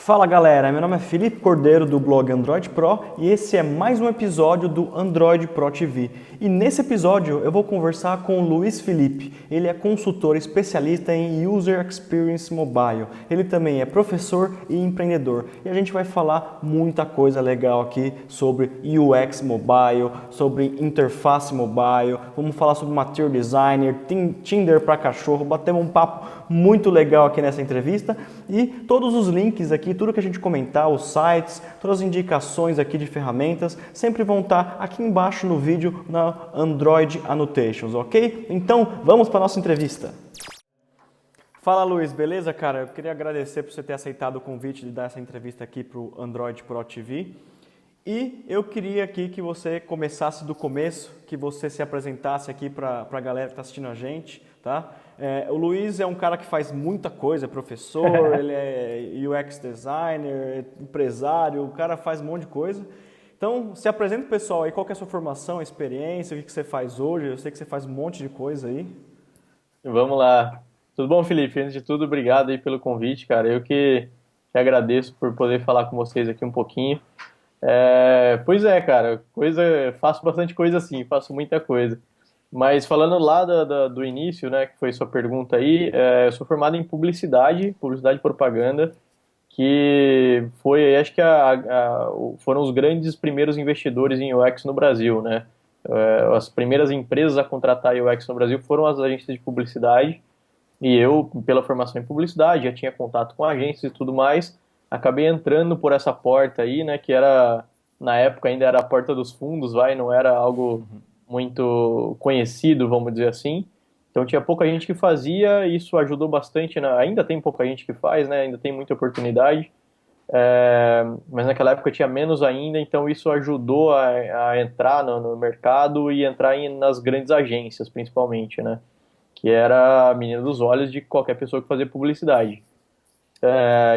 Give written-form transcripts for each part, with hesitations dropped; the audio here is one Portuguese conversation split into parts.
Fala galera, meu nome é Felipe Cordeiro do blog Android Pro e esse é mais um episódio do Android Pro TV. E nesse episódio eu vou conversar com o Luiz Felipe. Ele é consultor especialista em User Experience Mobile. Ele também é professor e empreendedor. E a gente vai falar muita coisa legal aqui sobre UX Mobile, sobre interface mobile, vamos falar sobre Material Designer, Tinder para cachorro, batemos um papo muito legal aqui nessa entrevista e todos os links aqui, tudo que a gente comentar, os sites, todas as indicações aqui de ferramentas, sempre vão estar aqui embaixo no vídeo na Android Annotations, ok? Então, vamos para a nossa entrevista. Fala Luiz, beleza, cara? Eu queria agradecer por você ter aceitado o convite de dar essa entrevista aqui para o Android Pro TV. E eu queria aqui que você começasse do começo, que você se apresentasse aqui para a galera que está assistindo a gente, tá? O Luiz é um cara que faz muita coisa, é professor, ele é UX designer, empresário, o cara faz um monte de coisa. Então, se apresenta pro pessoal aí, qual que é a sua formação, experiência, o que você faz hoje, eu sei que você faz um monte de coisa aí. Vamos lá. Tudo bom, Felipe? Antes de tudo, obrigado aí pelo convite, cara. Eu que agradeço por poder falar com vocês aqui um pouquinho. Pois é, cara, faço bastante coisa assim, faço muita coisa. Mas falando lá do início, né, que foi sua pergunta aí, eu sou formado em publicidade e propaganda, que foi, acho que foram os grandes primeiros investidores em UX no Brasil, né? As primeiras empresas a contratar UX no Brasil foram as agências de publicidade, e eu, pela formação em publicidade, já tinha contato com agências e tudo mais, acabei entrando por essa porta aí, né, que era, na época ainda era a porta dos fundos, não era algo muito conhecido, vamos dizer assim. Então tinha pouca gente que fazia, isso ajudou bastante, né? Ainda tem pouca gente que faz, né? Ainda tem muita oportunidade, mas naquela época tinha menos ainda, então isso ajudou a entrar no mercado e entrar nas grandes agências, principalmente, né? Que era a menina dos olhos de qualquer pessoa que fazia publicidade.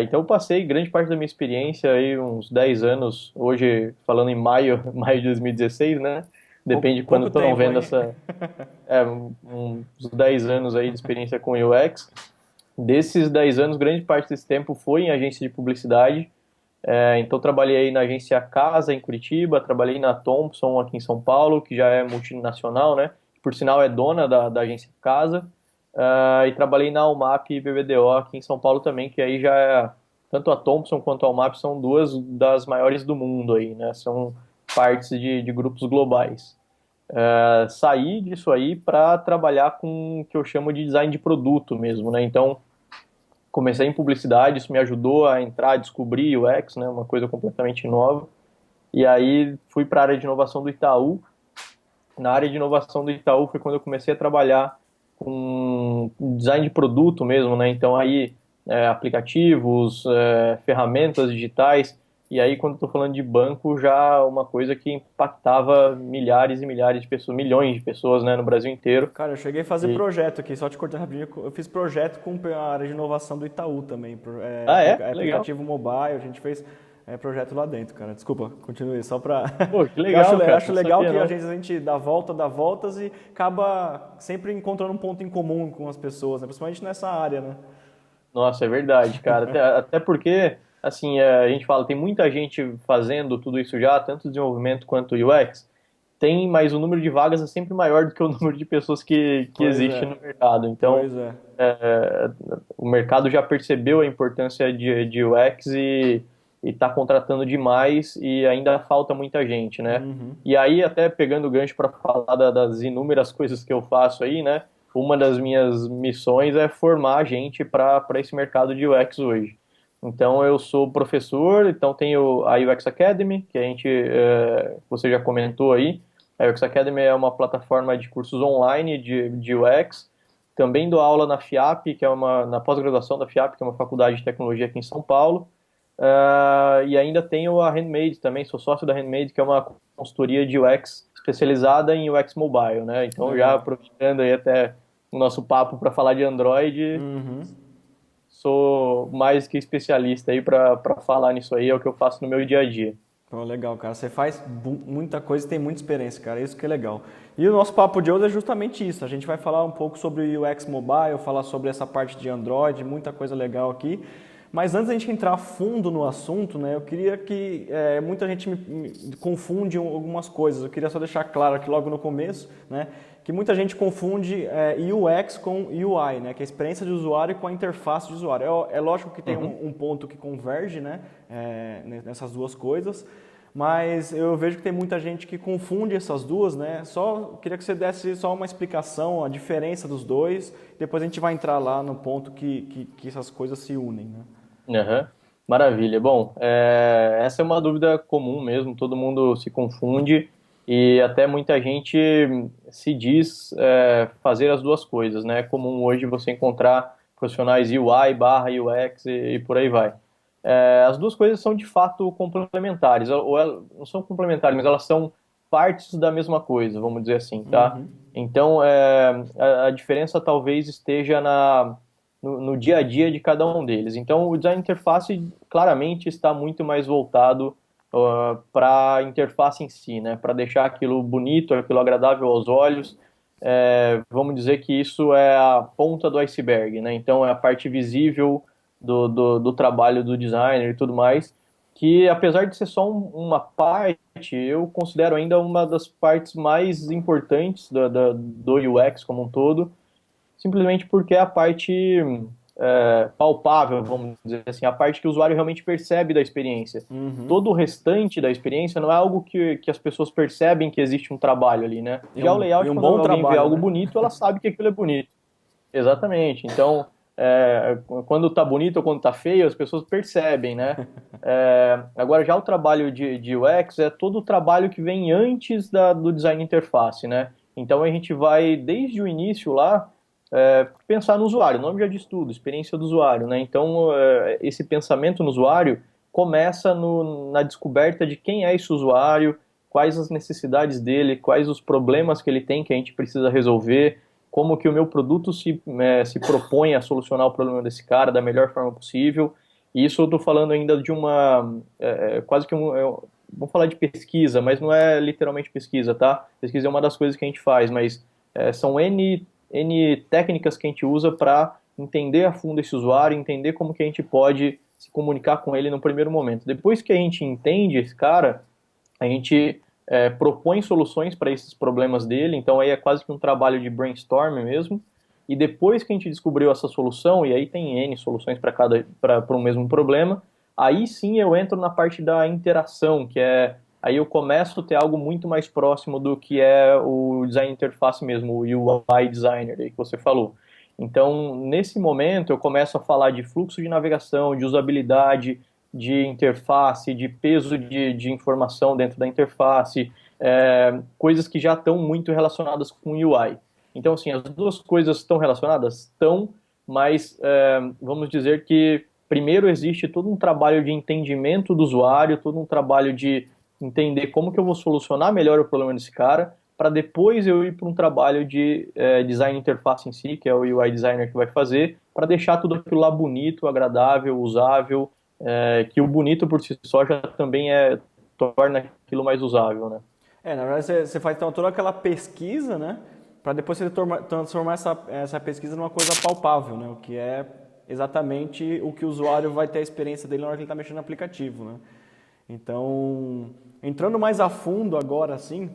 Então eu passei grande parte da minha experiência aí, uns 10 anos, hoje falando em maio, maio de 2016, né? Depende de quando Pouco estão tempo, vendo hein? uns 10 anos aí de experiência com UX. Desses 10 anos, grande parte desse tempo foi em agência de publicidade. Então trabalhei na agência Casa em Curitiba, trabalhei na Thomson aqui em São Paulo, que já é multinacional, né? Por sinal é dona da agência Casa. E trabalhei na Almap e BBDO aqui em São Paulo também, que aí já é, tanto a Thomson quanto a Almap são duas das maiores do mundo aí, né? São partes de grupos globais. Saí disso aí para trabalhar com o que eu chamo de design de produto mesmo, né? Então comecei em publicidade, isso me ajudou a entrar, a descobrir o UX, né? Uma coisa completamente nova. E aí fui para a área de inovação do Itaú. Na área de inovação do Itaú foi quando eu comecei a trabalhar com design de produto mesmo, né? Então aí aplicativos, ferramentas digitais. E aí quando estou falando de banco, já uma coisa que impactava milhares e milhares de pessoas, milhões de pessoas, né, no Brasil inteiro. Cara, eu cheguei a fazer E... projeto aqui, só te cortar rapidinho, eu fiz projeto com a área de inovação do Itaú também, Ah, é? Legal. aplicativo mobile, a gente fez projeto lá dentro, cara. Desculpa, continue, só pra... Pô, que Eu acho, legal, cara. acho Não legal sabia que às não. vezes a gente dá voltas e acaba sempre encontrando um ponto em comum com as pessoas, né? Principalmente nessa área, né? Nossa, é verdade, cara. Até porque, assim, a gente fala, tem muita gente fazendo tudo isso já, tanto desenvolvimento quanto UX, mas o número de vagas é sempre maior do que o número de pessoas que Pois existe é, no mercado. Então, pois é. é, o mercado já percebeu a importância de UX e está contratando demais e ainda falta muita gente, né? Uhum. E aí, até pegando o gancho para falar das inúmeras coisas que eu faço aí, né? Uma das minhas missões é formar gente para esse mercado de UX hoje. Então, eu sou professor, então tenho a UX Academy, que você já comentou aí. A UX Academy é uma plataforma de cursos online de UX. Também dou aula na FIAP, na pós-graduação da FIAP, que é uma faculdade de tecnologia aqui em São Paulo. E ainda tenho a Handmade também, sou sócio da Handmade, que é uma consultoria de UX especializada em UX mobile, né? Então, já Legal. aproveitando aí até o nosso papo para falar de Android, Uhum. sou mais que especialista aí para falar nisso aí, é o que eu faço no meu dia a dia. Pô, legal, cara. Você faz muita coisa e tem muita experiência, cara. Isso que é legal. E o nosso papo de hoje é justamente isso. A gente vai falar um pouco sobre o UX Mobile, falar sobre essa parte de Android, muita coisa legal aqui. Mas antes da gente entrar a fundo no assunto, né, eu queria que muita gente me confunde algumas coisas. Eu queria só deixar claro aqui logo no começo, né, que muita gente confunde UX com UI, né, que é a experiência de usuário com a interface de usuário. É lógico que tem um ponto que converge, né, nessas duas coisas, mas eu vejo que tem muita gente que confunde essas duas, né? Só queria que você desse só uma explicação, a diferença dos dois, depois a gente vai entrar lá no ponto que essas coisas se unem, né? Aham. Maravilha. Bom, essa é uma dúvida comum mesmo, todo mundo se confunde e até muita gente se diz fazer as duas coisas, né? É comum hoje você encontrar profissionais UI barra UX e por aí vai. As duas coisas são de fato complementares, não são complementares, mas elas são partes da mesma coisa, vamos dizer assim, tá? Uhum. Então, a diferença talvez esteja no dia a dia de cada um deles. Então, o design interface claramente está muito mais voltado para a interface em si, né? Para deixar aquilo bonito, aquilo agradável aos olhos. Vamos dizer que isso é a ponta do iceberg, né? Então, é a parte visível do trabalho do designer e tudo mais, que apesar de ser só uma parte, eu considero ainda uma das partes mais importantes do UX como um todo, simplesmente porque é a parte palpável, vamos dizer assim, a parte que o usuário realmente percebe da experiência. Uhum. Todo o restante da experiência não é algo que as pessoas percebem que existe um trabalho ali, né? Já o E layout, um quando bom alguém vê trabalho, algo né? bonito, ela sabe que aquilo é bonito. Exatamente. Então, quando tá bonito ou quando tá feio, as pessoas percebem, né? Agora, já o trabalho de UX é todo o trabalho que vem antes do design interface, né? Então, a gente vai, desde o início lá, pensar no usuário. O nome já diz tudo, experiência do usuário, né? Então, esse pensamento no usuário começa na descoberta de quem é esse usuário, quais as necessidades dele, quais os problemas que ele tem que a gente precisa resolver, como que o meu produto se propõe a solucionar o problema desse cara da melhor forma possível. E isso eu estou falando ainda de quase que vamos falar de pesquisa, mas não é literalmente pesquisa, tá? Pesquisa é uma das coisas que a gente faz, mas são N técnicas que a gente usa para entender a fundo esse usuário, entender como que a gente pode se comunicar com ele no primeiro momento. Depois que a gente entende esse cara, a gente propõe soluções para esses problemas dele, então aí é quase que um trabalho de brainstorm mesmo, e depois que a gente descobriu essa solução, e aí tem N soluções para um mesmo problema, aí sim eu entro na parte da interação, aí eu começo a ter algo muito mais próximo do que é o design interface mesmo, o UI designer aí que você falou. Então, nesse momento, eu começo a falar de fluxo de navegação, de usabilidade, de interface, de peso de informação dentro da interface, coisas que já estão muito relacionadas com UI. Então, assim, as duas coisas estão relacionadas? Estão, mas vamos dizer que primeiro existe todo um trabalho de entendimento do usuário, todo um trabalho de entender como que eu vou solucionar melhor o problema desse cara, para depois eu ir para um trabalho de design interface em si, que é o UI designer que vai fazer, para deixar tudo aquilo lá bonito, agradável, usável, que o bonito por si só já também torna aquilo mais usável, né? Na verdade você faz então toda aquela pesquisa, né? Para depois você transformar essa pesquisa numa coisa palpável, né? O que é exatamente o que o usuário vai ter a experiência dele na hora que ele está mexendo no aplicativo, né? Então, entrando mais a fundo agora, assim,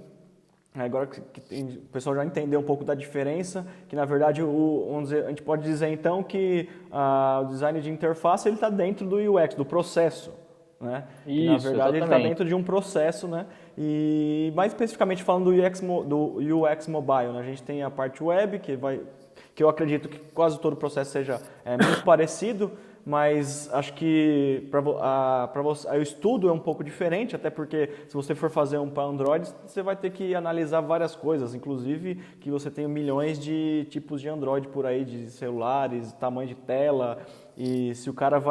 agora que o pessoal já entendeu um pouco da diferença, que na verdade a gente pode dizer então que o design de interface ele está dentro do UX, do processo, né? Que na Isso, verdade ele está exatamente. dentro de um processo, né? E mais especificamente falando do UX mobile, né? A gente tem a parte web que eu acredito que quase todo o processo seja muito parecido, mas acho que para você, o estudo é um pouco diferente, até porque se você for fazer um para Android, você vai ter que analisar várias coisas, inclusive que você tem milhões de tipos de Android por aí, de celulares, tamanho de tela, e se o cara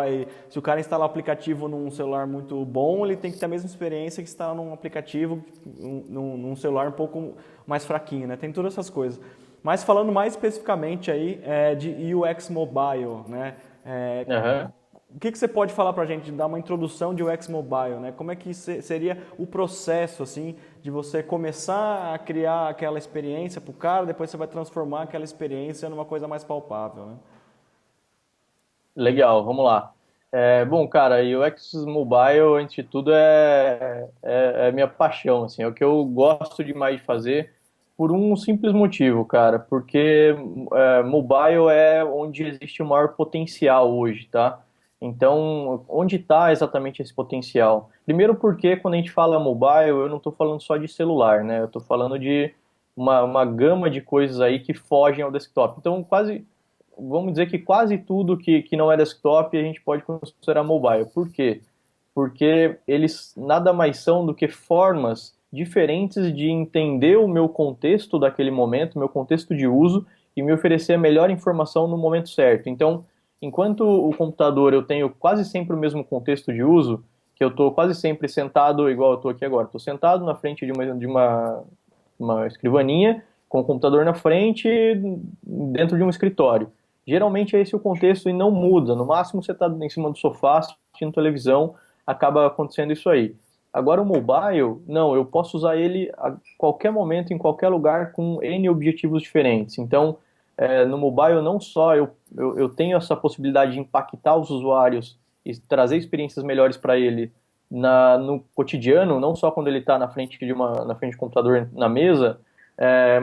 instalar o aplicativo num celular muito bom, ele tem que ter a mesma experiência que instalar num aplicativo, num celular um pouco mais fraquinho, né? Tem todas essas coisas. Mas falando mais especificamente aí de UX Mobile, né? Uhum. O que você pode falar para a gente, dar uma introdução de UX Mobile, né? Como é que seria o processo, assim, de você começar a criar aquela experiência para o cara, depois você vai transformar aquela experiência numa coisa mais palpável, né? Legal, vamos lá. Bom, cara, UX Mobile, antes de tudo, é minha paixão, assim, é o que eu gosto demais de fazer por um simples motivo, cara, porque mobile é onde existe o maior potencial hoje, tá? Então, onde está exatamente esse potencial? Primeiro porque quando a gente fala mobile, eu não estou falando só de celular, né? Eu estou falando de uma gama de coisas aí que fogem ao desktop. Então, vamos dizer que quase tudo que não é desktop a gente pode considerar mobile. Por quê? Porque eles nada mais são do que formas diferentes de entender o meu contexto daquele momento, meu contexto de uso e me oferecer a melhor informação no momento certo. Então, enquanto o computador eu tenho quase sempre o mesmo contexto de uso, que eu estou quase sempre sentado, igual eu estou aqui agora, estou sentado na frente de uma escrivaninha, com o computador na frente, dentro de um escritório. Geralmente é esse o contexto e não muda. No máximo você está em cima do sofá, assistindo televisão, acaba acontecendo isso aí. Agora o mobile, não, eu posso usar ele a qualquer momento, em qualquer lugar, com N objetivos diferentes. Então, no mobile não só eu tenho essa possibilidade de impactar os usuários e trazer experiências melhores para ele no cotidiano, não só quando ele está na frente de computador na mesa,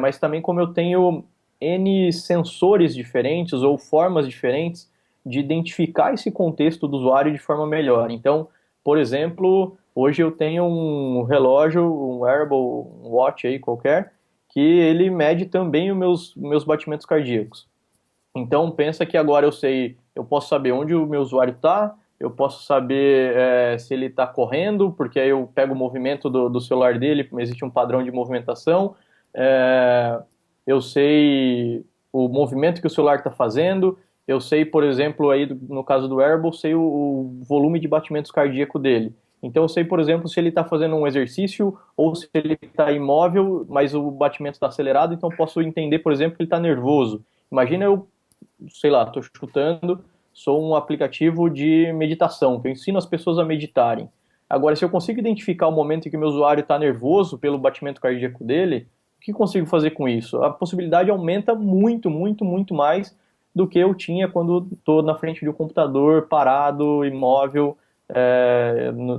mas também como eu tenho N sensores diferentes ou formas diferentes de identificar esse contexto do usuário de forma melhor. Então, por exemplo, hoje eu tenho um relógio, um wearable, um watch aí qualquer, que ele mede também os meus batimentos cardíacos. Então, pensa que agora eu posso saber onde o meu usuário está, eu posso saber se ele está correndo, porque aí eu pego o movimento do celular dele, existe um padrão de movimentação, é, eu sei o movimento que o celular está fazendo, eu sei, por exemplo, aí no caso do wearable, sei o volume de batimentos cardíacos dele. Então, eu sei, por exemplo, se ele está fazendo um exercício ou se ele está imóvel, mas o batimento está acelerado, então eu posso entender, por exemplo, que ele está nervoso. Imagina eu sei lá, estou chutando, sou um aplicativo de meditação, que eu ensino as pessoas a meditarem. Agora, se eu consigo identificar o momento em que o meu usuário está nervoso pelo batimento cardíaco dele, o que eu consigo fazer com isso? A possibilidade aumenta muito, muito, muito mais do que eu tinha quando estou na frente de um computador, parado, imóvel,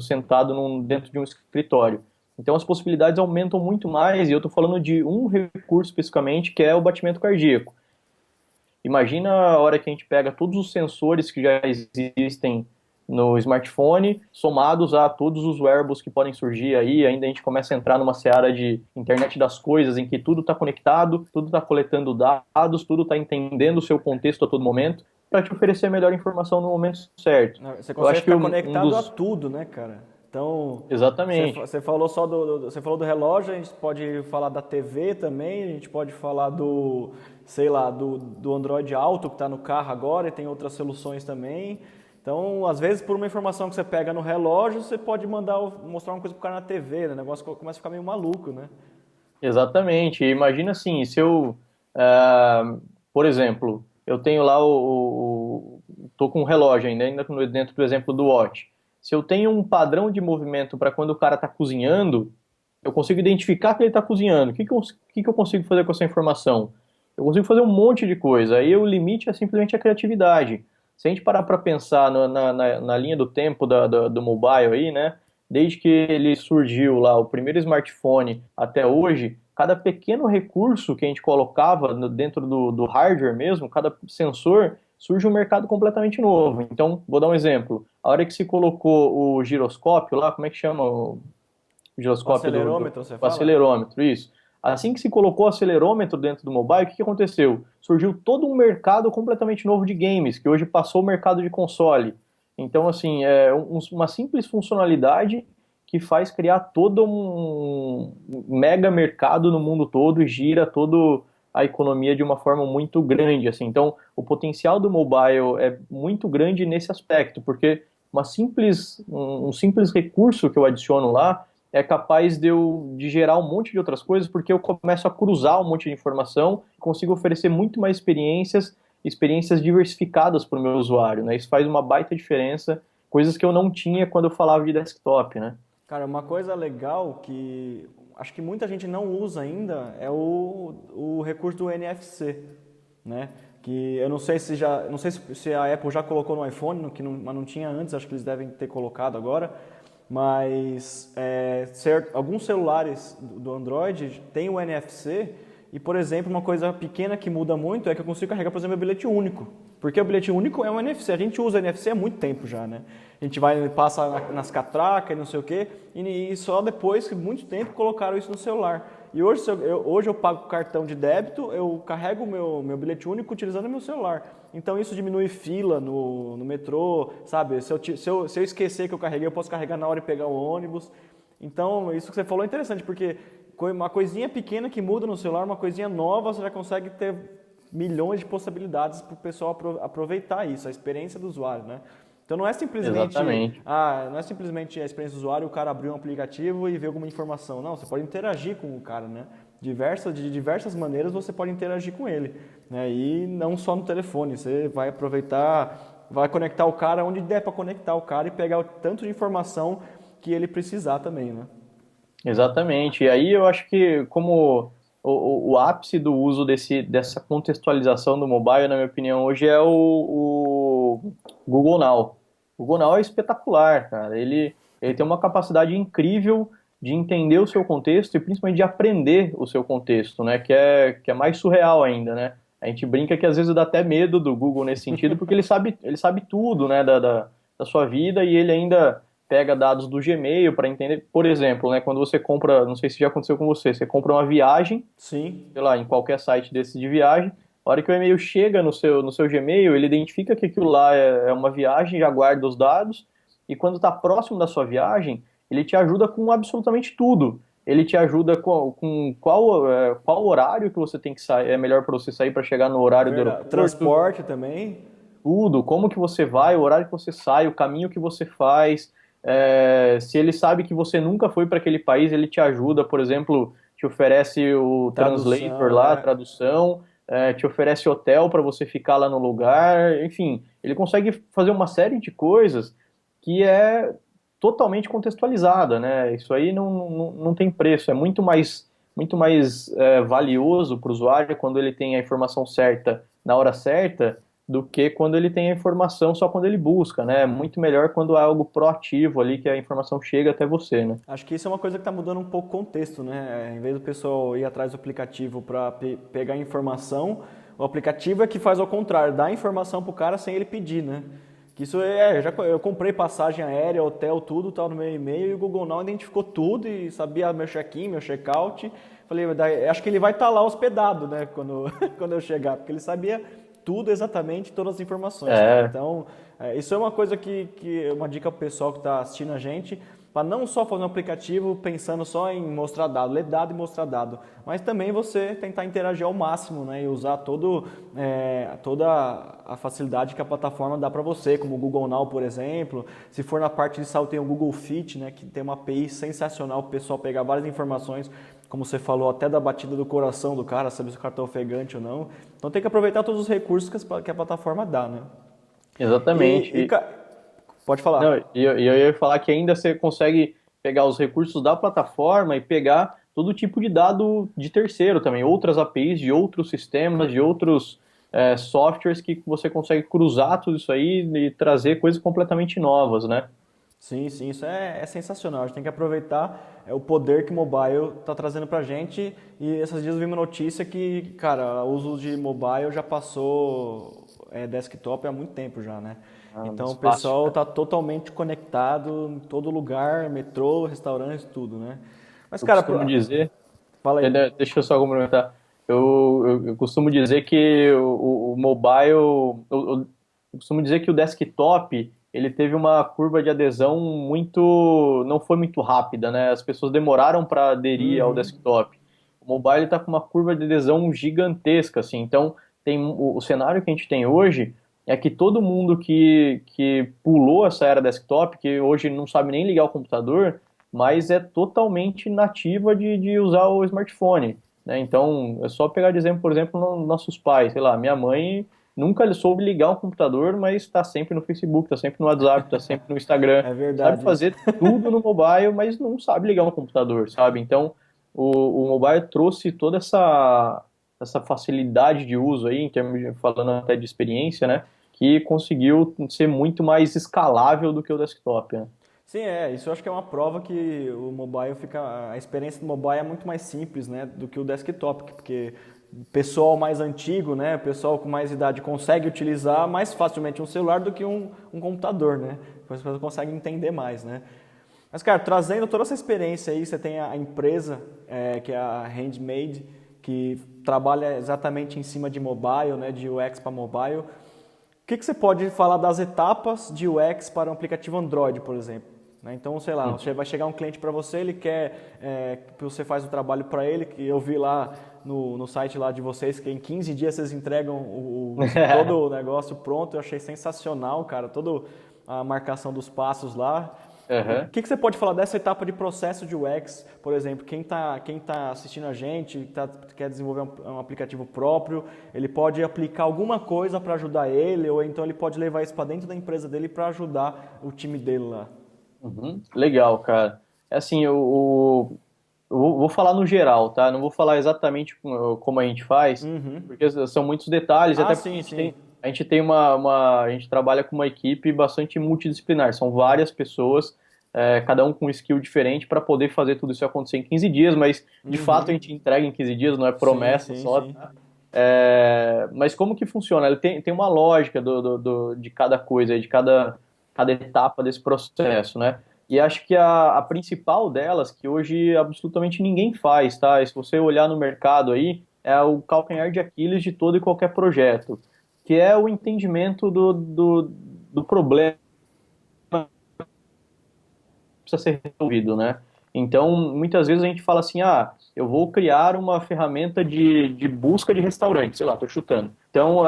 sentado dentro de um escritório. Então as possibilidades aumentam muito mais, e eu estou falando de um recurso especificamente, que é o batimento cardíaco. Imagina a hora que a gente pega todos os sensores que já existem no smartphone, somados a todos os wearables que podem surgir aí, ainda a gente começa a entrar numa seara de internet das coisas, em que tudo está conectado, tudo está coletando dados, tudo está entendendo o seu contexto a todo momento, para te oferecer a melhor informação no momento certo. Você Eu consegue acho que ficar um conectado a dos... tudo, né, cara? Então, Exatamente. você falou só você falou do relógio, a gente pode falar da TV também, a gente pode falar sei lá, do Android Auto que está no carro agora e tem outras soluções também. Então, às vezes, por uma informação que você pega no relógio, você pode mostrar uma coisa pro cara na TV, né? O negócio começa a ficar meio maluco, né? Exatamente. Imagina assim, se eu, por exemplo, eu tenho lá tô com um relógio ainda dentro do exemplo do Watch. Se eu tenho um padrão de movimento para quando o cara está cozinhando, eu consigo identificar que ele está cozinhando. O que que eu consigo fazer com essa informação? Eu consigo fazer um monte de coisa. Aí o limite é simplesmente a criatividade. Se a gente parar para pensar na linha do tempo do mobile aí, né? Desde que ele surgiu lá, o primeiro smartphone até hoje, cada pequeno recurso que a gente colocava dentro do hardware mesmo, cada sensor, surge um mercado completamente novo. Então, vou dar um exemplo. A hora que se colocou o giroscópio lá, como é que chama o O giroscópio acelerômetro, você o fala? acelerômetro, isso. Assim que se colocou o acelerômetro dentro do mobile, o que aconteceu? Surgiu todo um mercado completamente novo de games, que hoje passou o mercado de console. Então, assim, uma simples funcionalidade que faz criar todo um mega mercado no mundo todo e gira toda a economia de uma forma muito grande, assim. Então, o potencial do mobile é muito grande nesse aspecto, porque um simples recurso que eu adiciono lá é capaz de gerar um monte de outras coisas, porque eu começo a cruzar um monte de informação, consigo oferecer muito mais experiências diversificadas para o meu usuário, né? Isso faz uma baita diferença, coisas que eu não tinha quando eu falava de desktop, né? Cara, uma coisa legal que acho que muita gente não usa ainda é o recurso do NFC, né? Que eu não sei não sei se a Apple já colocou no iPhone, mas não tinha antes, acho que eles devem ter colocado agora. Mas alguns celulares do Android têm o NFC e, por exemplo, uma coisa pequena que muda muito é que eu consigo carregar, por exemplo, o bilhete único. Porque o bilhete único é um NFC. A gente usa NFC há muito tempo já, né? A gente passa nas catracas e não sei o quê, e só depois, de muito tempo, colocaram isso no celular. E hoje eu pago com cartão de débito, eu carrego o meu bilhete único utilizando o meu celular. Então isso diminui fila no metrô, sabe? Se eu esquecer que eu carreguei, eu posso carregar na hora e pegar o ônibus. Então isso que você falou é interessante, porque uma coisinha pequena que muda no celular, uma coisinha nova, você já consegue ter milhões de possibilidades para o pessoal aproveitar isso, a experiência do usuário, né? Então não é simplesmente, Exatamente. não é simplesmente a experiência do usuário, o cara abrir um aplicativo e ver alguma informação. Não, você pode interagir com o cara, né? De diversas maneiras você pode interagir com ele, né? E não só no telefone, você vai aproveitar, vai conectar o cara onde der para conectar o cara e pegar o tanto de informação que ele precisar também, né? Exatamente. E aí eu acho que como o ápice do uso dessa contextualização do mobile, na minha opinião, hoje é o Google Now. O Google Now é espetacular, cara. Ele tem uma capacidade incrível de entender o seu contexto e principalmente de aprender o seu contexto, né? Que é mais surreal ainda, né? A gente brinca que às vezes dá até medo do Google nesse sentido, porque ele sabe tudo, né, da sua vida e ele ainda pega dados do Gmail para entender, por exemplo, né, quando você compra, não sei se já aconteceu com você, você compra uma viagem, Sim. sei lá, em qualquer site desse de viagem, a hora que o e-mail chega no seu Gmail, ele identifica que aquilo lá é uma viagem, já guarda os dados, e quando está próximo da sua viagem, ele te ajuda com absolutamente tudo. Ele te ajuda com qual horário que você tem que sair, é melhor para você sair para chegar no horário do Verdade. aeroporto, Transporte também. tudo, como que você vai, o horário que você sai, o caminho que você faz. Se ele sabe que você nunca foi para aquele país, ele te ajuda, por exemplo, te oferece o translator Tradução, lá, a tradução, te oferece hotel para você ficar lá no lugar, enfim, ele consegue fazer uma série de coisas que é totalmente contextualizada, né? Isso aí não tem preço, é muito mais valioso para o usuário quando ele tem a informação certa na hora certa do que quando ele tem a informação só quando ele busca, né? É muito melhor quando há algo proativo ali, que a informação chega até você, né? Acho que isso é uma coisa que está mudando um pouco o contexto, né? Em vez do pessoal ir atrás do aplicativo para pegar informação, o aplicativo é que faz ao contrário, dá informação para o cara sem ele pedir, né? Que isso eu comprei passagem aérea, hotel, tudo, tal no meu e-mail e o Google Now identificou tudo e sabia meu check-in, meu check-out. Falei, acho que ele vai estar lá hospedado, né? Quando eu chegar, porque ele sabia tudo exatamente, todas as informações, cara. É, Então, isso é uma coisa que uma dica pro pessoal que está assistindo a gente, para não só fazer um aplicativo pensando só em mostrar dado, ler dado e mostrar dado, mas também você tentar interagir ao máximo, né, e usar toda a facilidade que a plataforma dá para você, como o Google Now, por exemplo. Se for na parte de saúde, tem o Google Fit, né, que tem uma API sensacional para o pessoal pegar várias informações, como você falou, até da batida do coração do cara, saber se o cara está ofegante ou não. Então tem que aproveitar todos os recursos que a plataforma dá, né? exatamente. Pode Não, falar. eu ia falar que ainda você consegue pegar os recursos da plataforma e pegar todo tipo de dado de terceiro também, outras APIs de outros sistemas, de outros softwares que você consegue cruzar tudo isso aí e trazer coisas completamente novas, né? Sim, sim, isso é sensacional. A gente tem que aproveitar o poder que o mobile está trazendo para a gente. E esses dias eu vi uma notícia que, cara, o uso de mobile já passou desktop há muito tempo já, né? Ah, Então mais o fácil, pessoal né? está totalmente conectado em todo lugar, metrô, restaurantes, tudo, né? Mas, Eu cara, costumo dizer, fala aí. deixa eu só complementar. Eu costumo dizer que o mobile, eu costumo dizer que o desktop, ele teve uma curva de adesão não foi muito rápida, né? As pessoas demoraram para aderir ao Uhum. desktop. O mobile está com uma curva de adesão gigantesca, assim. Então, o cenário que a gente tem hoje é que todo mundo que pulou essa era desktop, que hoje não sabe nem ligar o computador, mas é totalmente nativa de usar o smartphone, né? Então, é só pegar de exemplo, por exemplo, nossos pais, sei lá, minha mãe nunca soube ligar um computador, mas está sempre no Facebook, está sempre no WhatsApp, está sempre no Instagram, É sabe verdade isso. fazer tudo no mobile, mas não sabe ligar um computador, sabe? Então, o mobile trouxe toda essa facilidade de uso aí, em termos falando até de experiência, né? Que conseguiu ser muito mais escalável do que o desktop, né? Sim, isso eu acho que é uma prova que o mobile fica, a experiência do mobile é muito mais simples, né, do que o desktop, porque o pessoal mais antigo, né, o pessoal com mais idade consegue utilizar mais facilmente um celular do que um computador, né, as pessoas conseguem entender mais, né. Mas, cara, trazendo toda essa experiência aí, você tem a empresa, que é a Handmade, que trabalha exatamente em cima de mobile, né, de UX para mobile. O que você pode falar das etapas de UX para um aplicativo Android, por exemplo? Né? Então, sei lá, você vai chegar um cliente para você, ele quer que você faz o trabalho para ele, que eu vi lá no site lá de vocês que em 15 dias vocês entregam todo o negócio pronto. Eu achei sensacional, cara, toda a marcação dos passos lá. O Aham. que você pode falar dessa etapa de processo de UX, por exemplo, quem tá assistindo a gente, quer desenvolver um aplicativo próprio, ele pode aplicar alguma coisa para ajudar ele, ou então ele pode levar isso para dentro da empresa dele para ajudar o time dele lá. Uhum. Legal, cara. É assim, eu vou falar no geral, tá? Não vou falar exatamente como a gente faz, Uhum. porque são muitos detalhes, Ah, até porque sim, sim. a gente tem a gente trabalha com uma equipe bastante multidisciplinar. São várias pessoas, cada um com um skill diferente para poder fazer tudo isso acontecer em 15 dias, mas de fato a Uhum. gente entrega em 15 dias, não é Sim, promessa sim, só. sim. Mas como que funciona? Ele tem uma lógica de cada coisa, de cada etapa desse processo, né? E acho que a principal delas, que hoje absolutamente ninguém faz, tá? E se você olhar no mercado aí, é o calcanhar de Aquiles de todo e qualquer projeto, que é o entendimento do problema precisa ser resolvido, né? Então, muitas vezes a gente fala assim, eu vou criar uma ferramenta de busca de restaurante, sei lá, tô chutando. Então,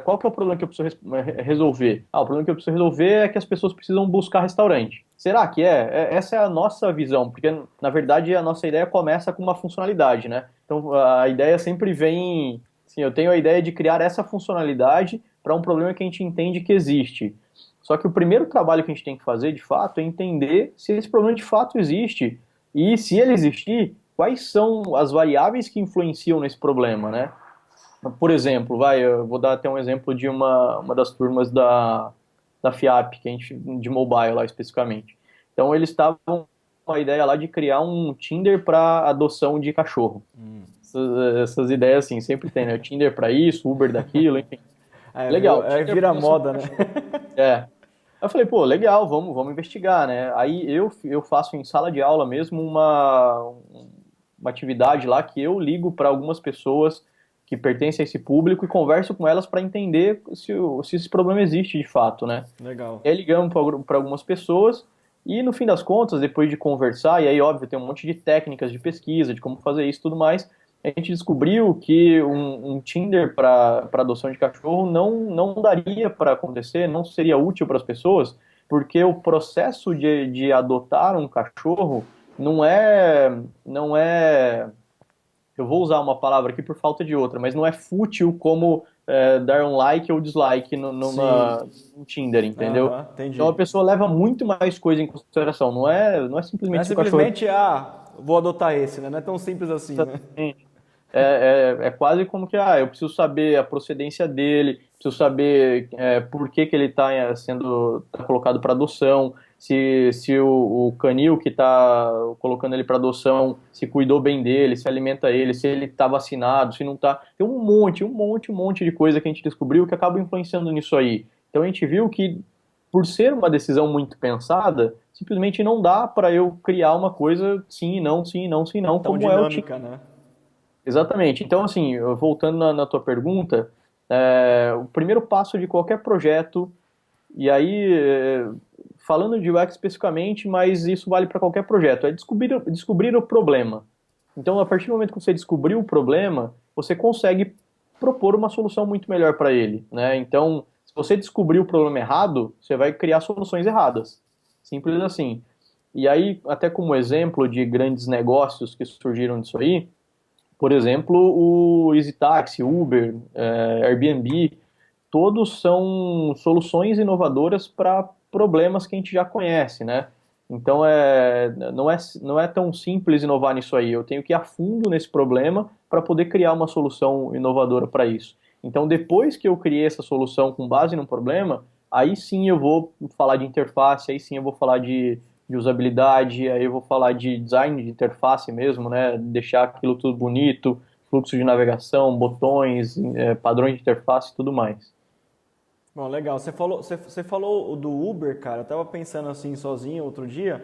qual que é o problema que eu preciso resolver? O problema que eu preciso resolver é que as pessoas precisam buscar restaurante. Será que essa é a nossa visão, porque, na verdade, a nossa ideia começa com uma funcionalidade, né? Então, a ideia sempre vem, assim, eu tenho a ideia de criar essa funcionalidade para um problema que a gente entende que existe. Só que o primeiro trabalho que a gente tem que fazer, de fato, é entender se esse problema de fato existe e, se ele existir, quais são as variáveis que influenciam nesse problema, né? Por exemplo, eu vou dar até um exemplo de uma das turmas da FIAP, que a gente, de mobile lá especificamente. Então, eles estavam com a ideia lá de criar um Tinder para adoção de cachorro. Essas ideias, assim, sempre tem, né? Tinder para isso, Uber daquilo, enfim. Legal, Tinder Vira para adoção de moda, né? cachorro. É, eu falei, pô, legal, vamos investigar, né? Aí eu faço em sala de aula mesmo uma atividade lá que eu ligo para algumas pessoas que pertencem a esse público e converso com elas para entender se esse problema existe de fato, né? Legal. E aí ligamos para algumas pessoas e no fim das contas, depois de conversar, e aí óbvio tem um monte de técnicas de pesquisa, de como fazer isso e tudo mais, a gente descobriu que um Tinder para adoção de cachorro não daria para acontecer, não seria útil para as pessoas, porque o processo de adotar um cachorro não é, eu vou usar uma palavra aqui por falta de outra, mas não é fútil como dar um like ou dislike Sim. no Tinder, entendeu? Aham, Então a entendi. pessoa leva muito mais coisa em consideração, não é Não é simplesmente se o cachorro simplesmente, vou adotar esse, né? Não é tão simples assim, né? é é quase como que, eu preciso saber a procedência dele, preciso saber por que que ele está sendo tá colocado para adoção, se o canil que está colocando ele para adoção se cuidou bem dele, se alimenta ele, se ele está vacinado, se não está. Tem um monte de coisa que a gente descobriu que acaba influenciando nisso aí. Então a gente viu que, por ser uma decisão muito pensada, simplesmente não dá para eu criar uma coisa sim e não, sim e não, sim e não, Tão como é o dinâmica, né? Exatamente. Então, assim, voltando na tua pergunta, o primeiro passo de qualquer projeto, e aí, falando de UX especificamente, mas isso vale para qualquer projeto, é descobrir o problema. Então, a partir do momento que você descobriu o problema, você consegue propor uma solução muito melhor para ele, né? Então, se você descobrir o problema errado, você vai criar soluções erradas. Simples assim. E aí, até como exemplo de grandes negócios que surgiram disso aí, por exemplo, o EasyTaxi, Uber, Airbnb, todos são soluções inovadoras para problemas que a gente já conhece, né? Então, não é tão simples inovar nisso aí. Eu tenho que ir a fundo nesse problema para poder criar uma solução inovadora para isso. Então, depois que eu criei essa solução com base no problema, aí sim eu vou falar de interface, aí sim eu vou falar de usabilidade, aí eu vou falar de design de interface mesmo, né? Deixar aquilo tudo bonito, fluxo de navegação, botões, padrões de interface e tudo mais. Bom, legal. Você falou do Uber, cara. Eu tava pensando assim sozinho outro dia.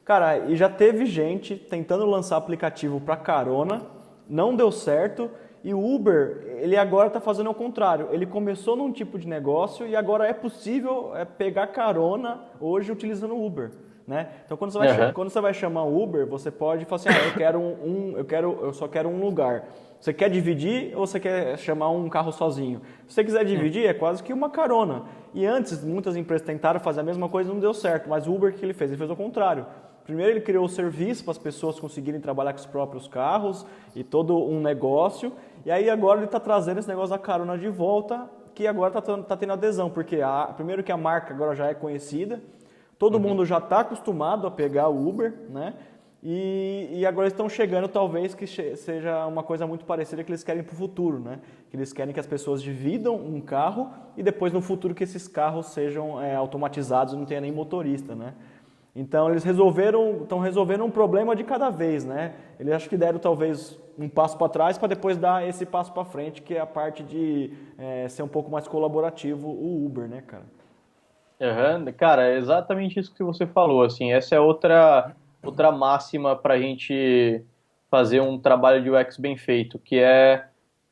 Cara, e já teve gente tentando lançar aplicativo para carona, não deu certo. E o Uber, ele agora está fazendo o contrário. Ele começou num tipo de negócio e agora é possível pegar carona hoje utilizando o Uber, né? Então Aham. quando você vai chamar o Uber, você pode falar assim, eu quero eu só quero um lugar. Você quer dividir ou você quer chamar um carro sozinho? Se você quiser dividir, é quase que uma carona. E antes, muitas empresas tentaram fazer a mesma coisa e não deu certo. Mas o Uber, o que ele fez? Ele fez o contrário. Primeiro ele criou o serviço para as pessoas conseguirem trabalhar com os próprios carros e todo um negócio. E aí agora ele está trazendo esse negócio da carona de volta, que agora está tendo adesão, porque primeiro que a marca agora já é conhecida, todo Uhum. mundo já está acostumado a pegar o Uber, né? E agora estão chegando, talvez, que seja uma coisa muito parecida que eles querem para o futuro, né? Que eles querem que as pessoas dividam um carro e depois no futuro que esses carros sejam automatizados e não tenha nem motorista, né? Então eles estão resolvendo um problema de cada vez, né? Eles acho que deram talvez um passo para trás para depois dar esse passo para frente, que é a parte de ser um pouco mais colaborativo o Uber, né, cara? Aham. Cara, é exatamente isso que você falou, assim, essa é outra máxima para a gente fazer um trabalho de UX bem feito, que é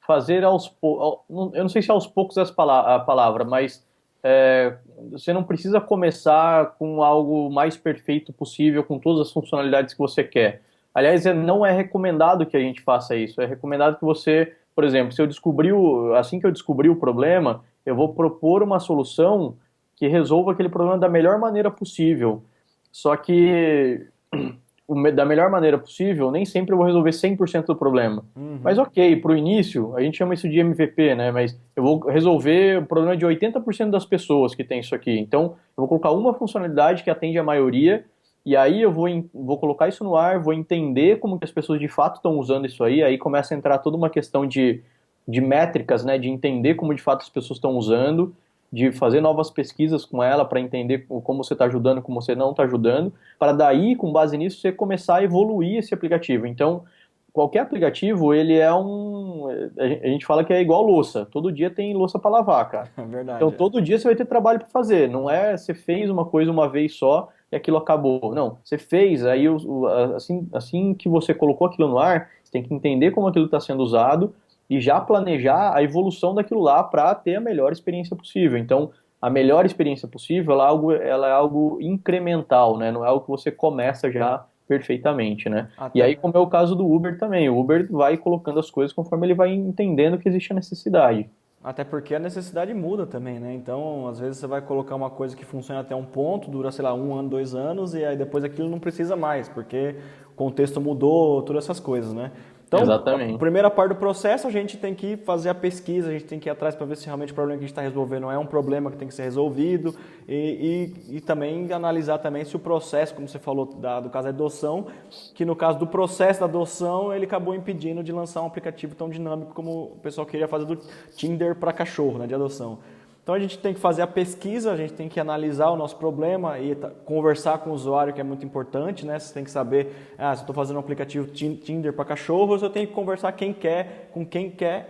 fazer aos poucos, eu não sei se aos poucos é a palavra, mas você não precisa começar com algo mais perfeito possível, com todas as funcionalidades que você quer. Aliás, não é recomendado que a gente faça isso, é recomendado que você, por exemplo, assim que eu descobri o problema, eu vou propor uma solução que resolva aquele problema da melhor maneira possível. Só que da melhor maneira possível, nem sempre eu vou resolver 100% do problema. Mas Uhum. ok, para o início, a gente chama isso de MVP, né? Mas eu vou resolver o problema de 80% das pessoas que tem isso aqui. Então, eu vou colocar uma funcionalidade que atende a maioria, e aí vou colocar isso no ar, vou entender como que as pessoas de fato estão usando isso aí começa a entrar toda uma questão de métricas, né? De entender como de fato as pessoas estão usando, de fazer novas pesquisas com ela para entender como você está ajudando, como você não está ajudando, para daí, com base nisso, você começar a evoluir esse aplicativo. Então, qualquer aplicativo, ele é a gente fala que é igual louça. Todo dia tem louça para lavar, cara. É Então, verdade. todo dia você vai ter trabalho para fazer. Não é você fez uma coisa uma vez só e aquilo acabou. Não, você fez, aí assim que você colocou aquilo no ar, você tem que entender como aquilo está sendo usado e já planejar a evolução daquilo lá para ter a melhor experiência possível. Então, a melhor experiência possível, ela é algo incremental, né? Não é algo que você começa já perfeitamente, né? E Até, aí, como é o caso do Uber também, o Uber vai colocando as coisas conforme ele vai entendendo que existe a necessidade. Até porque a necessidade muda também, né? Então, às vezes você vai colocar uma coisa que funciona até um ponto, dura, sei lá, um ano, 2 anos, e aí depois aquilo não precisa mais, porque o contexto mudou, todas essas coisas, né? Então, a Exatamente. primeira parte do processo, a gente tem que fazer a pesquisa, a gente tem que ir atrás para ver se realmente o problema que a gente está resolvendo é um problema que tem que ser resolvido e também analisar também se o processo, como você falou do caso da adoção, que no caso do processo da adoção, ele acabou impedindo de lançar um aplicativo tão dinâmico como o pessoal queria fazer do Tinder para cachorro, né, de adoção. Então a gente tem que fazer a pesquisa, a gente tem que analisar o nosso problema e conversar com o usuário, que é muito importante, né? Você tem que saber, se eu estou fazendo um aplicativo Tinder para cachorros, eu tenho que conversar com quem quer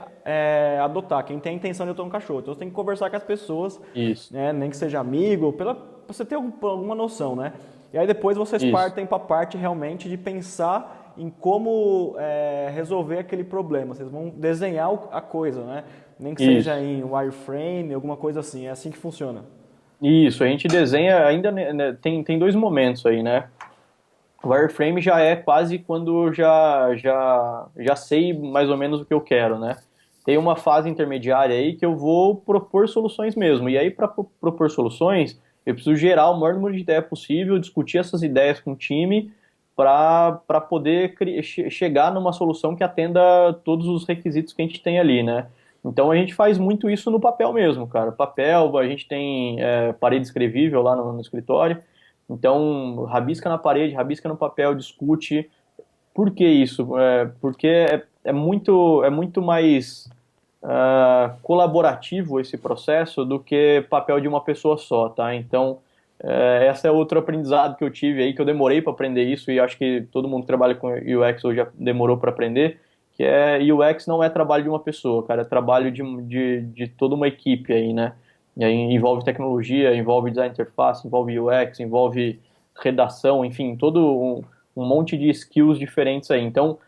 adotar, quem tem a intenção de adotar um cachorro. Então você tem que conversar com as pessoas, Isso, né? Nem que seja amigo, para você ter alguma noção, né? E aí depois vocês isso, partem para a parte realmente de pensar em como resolver aquele problema. Vocês vão desenhar a coisa, né? Nem que seja isso. em wireframe, alguma coisa assim. É assim que funciona. Isso, a gente desenha ainda, né, tem dois momentos aí, né? O wireframe já é quase quando já sei mais ou menos o que eu quero, né? Tem uma fase intermediária aí que eu vou propor soluções mesmo. E aí, para propor soluções, eu preciso gerar o maior número de ideias possível, discutir essas ideias com o time para poder chegar numa solução que atenda todos os requisitos que a gente tem ali, né? Então a gente faz muito isso no papel mesmo, cara. Papel, a gente tem parede escrevível lá no escritório. Então, rabisca na parede, rabisca no papel, discute. Por que isso? Porque é muito mais colaborativo esse processo do que papel de uma pessoa só, tá? Então, essa é outro aprendizado que eu tive aí, que eu demorei para aprender isso, e acho que todo mundo que trabalha com UX hoje já demorou para aprender, que é UX não é trabalho de uma pessoa, cara, é trabalho de toda uma equipe aí, né? E aí envolve tecnologia, envolve design interface, envolve UX, envolve redação, enfim, um monte de skills diferentes aí. Então,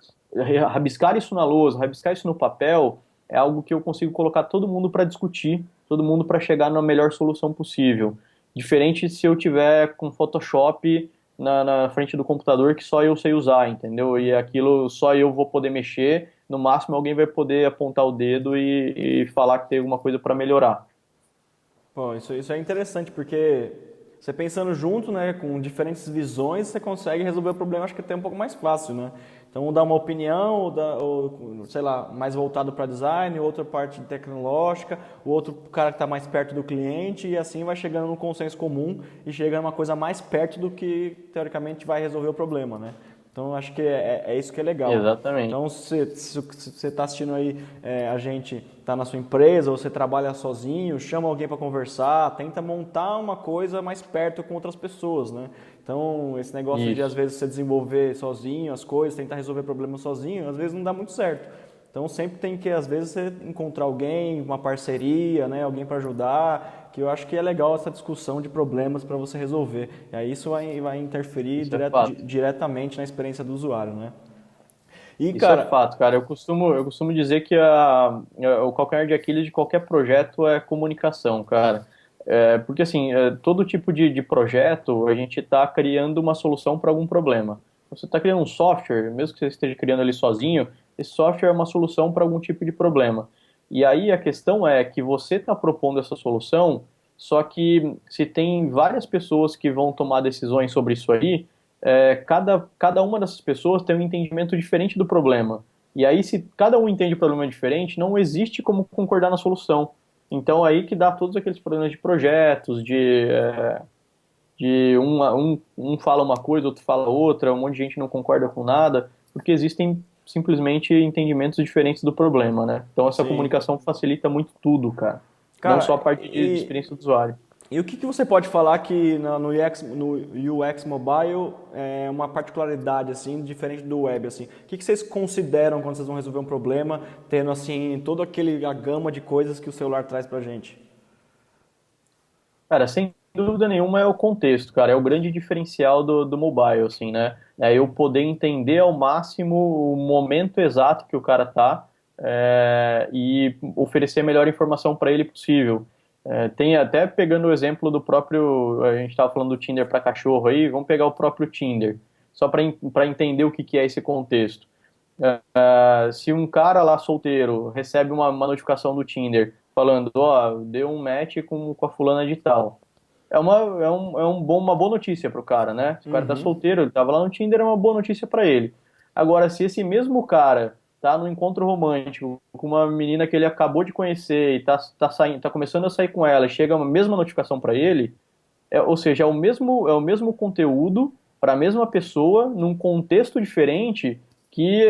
rabiscar isso na lousa, rabiscar isso no papel, é algo que eu consigo colocar todo mundo para discutir, todo mundo para chegar na melhor solução possível. Diferente se eu tiver com Photoshop na frente do computador que só eu sei usar, entendeu? E aquilo só eu vou poder mexer, no máximo alguém vai poder apontar o dedo e falar que tem alguma coisa para melhorar. Pô, isso é interessante, porque você pensando junto, né, com diferentes visões, você consegue resolver o problema, acho que até um pouco mais fácil, né? Então, um dá uma opinião, sei lá, mais voltado para design, outra parte tecnológica, o outro cara que está mais perto do cliente, e assim vai chegando num consenso comum e chega numa coisa mais perto do que, teoricamente, vai resolver o problema, né? Então, acho que é isso que é legal. Exatamente. Então, se você está assistindo aí, a gente está na sua empresa, ou você trabalha sozinho, chama alguém para conversar, tenta montar uma coisa mais perto com outras pessoas, né? Então, esse negócio de, às Isso. vezes, você desenvolver sozinho as coisas, tentar resolver problemas sozinho, às vezes não dá muito certo. Então, sempre tem que, às vezes, você encontrar alguém, uma parceria, né? Alguém para ajudar, que eu acho que é legal essa discussão de problemas para você resolver. E aí isso vai interferir Isso é fato. diretamente na experiência do usuário, né? E, Isso é cara, fato, cara. Eu costumo dizer que o calcanhar de Aquiles de qualquer projeto é comunicação, cara. Porque, assim, todo tipo de projeto, a gente está criando uma solução para algum problema. Você está criando um software, mesmo que você esteja criando ali sozinho, esse software é uma solução para algum tipo de problema. E aí a questão é que você está propondo essa solução, só que se tem várias pessoas que vão tomar decisões sobre isso aí, cada uma dessas pessoas tem um entendimento diferente do problema. E aí, se cada um entende o problema diferente, não existe como concordar na solução. Então, aí que dá todos aqueles problemas de projetos, de um fala uma coisa, outro fala outra, um monte de gente não concorda com nada, porque existem simplesmente entendimentos diferentes do problema, né? Então, essa sim. comunicação facilita muito tudo, cara. Não só a Cara, parte de experiência do usuário. e o que você pode falar que no UX Mobile é uma particularidade assim diferente do web assim? O que vocês consideram quando vocês vão resolver um problema, tendo assim toda a gama de coisas que o celular traz pra gente? Cara, sem dúvida nenhuma é o contexto, cara. É o grande diferencial do mobile, assim, né? É eu poder entender ao máximo o momento exato que o cara tá, e oferecer a melhor informação para ele possível. Tem até pegando o exemplo do próprio, a gente estava falando do Tinder para cachorro aí, vamos pegar o próprio Tinder, só para entender o que, que é esse contexto. Se um cara lá solteiro recebe uma notificação do Tinder falando, ó, deu um match com a fulana de tal. Uma boa notícia pro cara, né? Se o cara tá Uhum. solteiro, ele tava lá no Tinder, é uma boa notícia para ele. Agora, se esse mesmo cara tá no encontro romântico com uma menina que ele acabou de conhecer e tá começando a sair com ela, e chega a mesma notificação para ele, ou seja, é o mesmo conteúdo para a mesma pessoa, num contexto diferente, que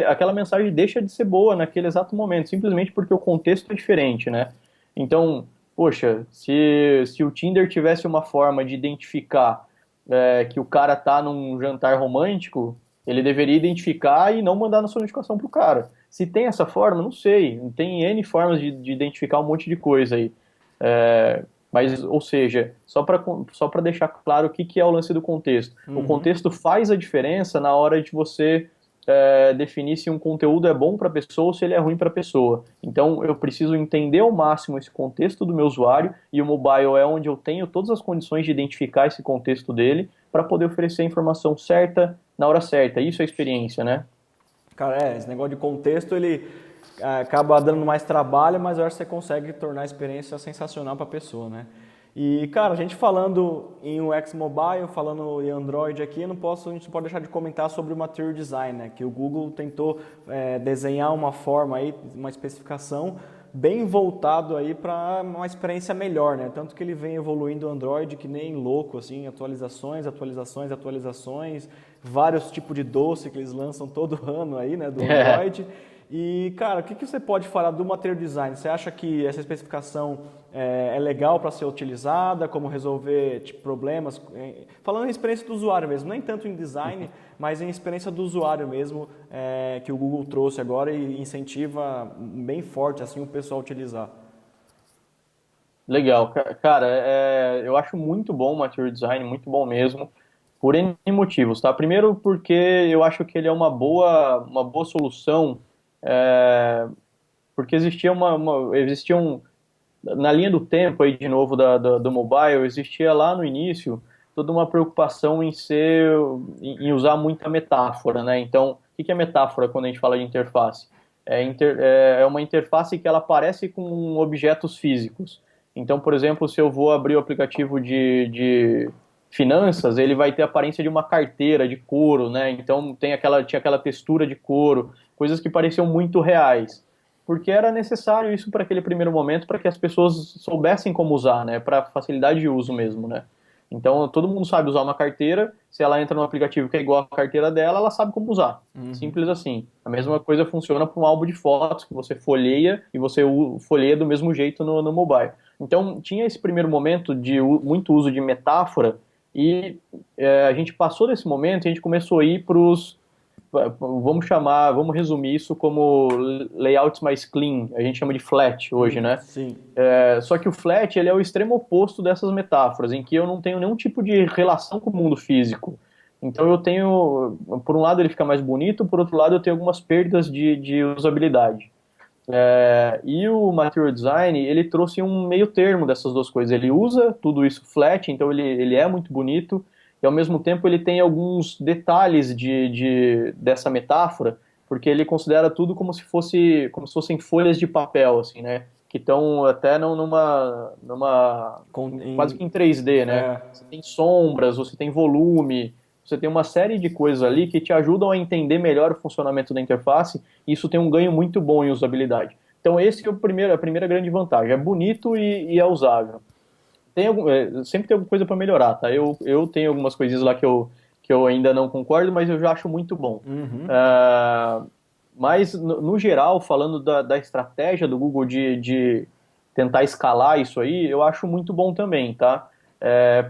aquela mensagem deixa de ser boa naquele exato momento, simplesmente porque o contexto é diferente, né? Então, poxa, se o Tinder tivesse uma forma de identificar que o cara tá num jantar romântico, ele deveria identificar e não mandar na sua notificação pro cara. Se tem essa forma, não sei. Tem N formas de identificar um monte de coisa aí. Mas, ou seja, só para deixar claro o que, que é o lance do contexto. O Uhum. contexto faz a diferença na hora de você definir se um conteúdo é bom para a pessoa ou se ele é ruim para a pessoa. Então, eu preciso entender ao máximo esse contexto do meu usuário e o mobile é onde eu tenho todas as condições de identificar esse contexto dele para poder oferecer a informação certa na hora certa. Isso é experiência, né? Cara, esse negócio de contexto, ele acaba dando mais trabalho, mas eu acho que você consegue tornar a experiência sensacional para a pessoa, né? E, cara, a gente falando em UX Mobile, falando em Android aqui, a gente não pode deixar de comentar sobre o Material Design, né? Que o Google tentou desenhar uma forma aí, uma especificação bem voltado aí para uma experiência melhor, né? Tanto que ele vem evoluindo o Android que nem louco, assim, atualizações, atualizações, atualizações, vários tipos de doce que eles lançam todo ano aí, né, do Android. E, cara, o que você pode falar do Material Design? Você acha que essa especificação é legal para ser utilizada, como resolver tipo, problemas? Falando em experiência do usuário mesmo, nem tanto em design, mas em experiência do usuário mesmo, que o Google trouxe agora e incentiva bem forte assim o pessoal a utilizar. Legal, cara, eu acho muito bom o Material Design, muito bom mesmo, por N motivos, tá? Primeiro porque eu acho que ele é uma boa solução, é, porque na linha do tempo aí de novo do mobile, existia lá no início toda uma preocupação em usar muita metáfora, né? Então, o que é metáfora quando a gente fala de interface? É uma interface que ela parece com objetos físicos. Então, por exemplo, se eu vou abrir o aplicativo de finanças, ele vai ter a aparência de uma carteira de couro, né? Então tinha aquela textura de couro, coisas que pareciam muito reais, porque era necessário isso para aquele primeiro momento, para que as pessoas soubessem como usar, né? Para facilidade de uso mesmo, né? Então todo mundo sabe usar uma carteira, se ela entra no aplicativo que é igual à carteira dela, ela sabe como usar. Simples assim. A mesma coisa funciona para um álbum de fotos que você folheia e você folheia do mesmo jeito no mobile. Então tinha esse primeiro momento de muito uso de metáfora e a gente passou desse momento e a gente começou a ir para os vamos resumir isso como layouts mais clean, a gente chama de flat hoje, né? Sim. Só que o flat, ele é o extremo oposto dessas metáforas, em que eu não tenho nenhum tipo de relação com o mundo físico. Então eu tenho, por um lado ele fica mais bonito, por outro lado eu tenho algumas perdas de usabilidade. E o Material Design, ele trouxe um meio termo dessas duas coisas. Ele usa tudo isso flat, então ele é muito bonito, e ao mesmo tempo ele tem alguns detalhes dessa metáfora, porque ele considera tudo como se fossem folhas de papel, assim, né? Que estão até quase que em 3D, né? É, Você tem sombras, você tem volume, você tem uma série de coisas ali que te ajudam a entender melhor o funcionamento da interface, e isso tem um ganho muito bom em usabilidade. Então esse é a primeira grande vantagem. É bonito e é usável. Sempre tem alguma coisa para melhorar, tá? Eu tenho algumas coisinhas lá que eu ainda não concordo, mas eu já acho muito bom. Mas, no geral, falando da estratégia do Google de tentar escalar isso aí, eu acho muito bom também, tá?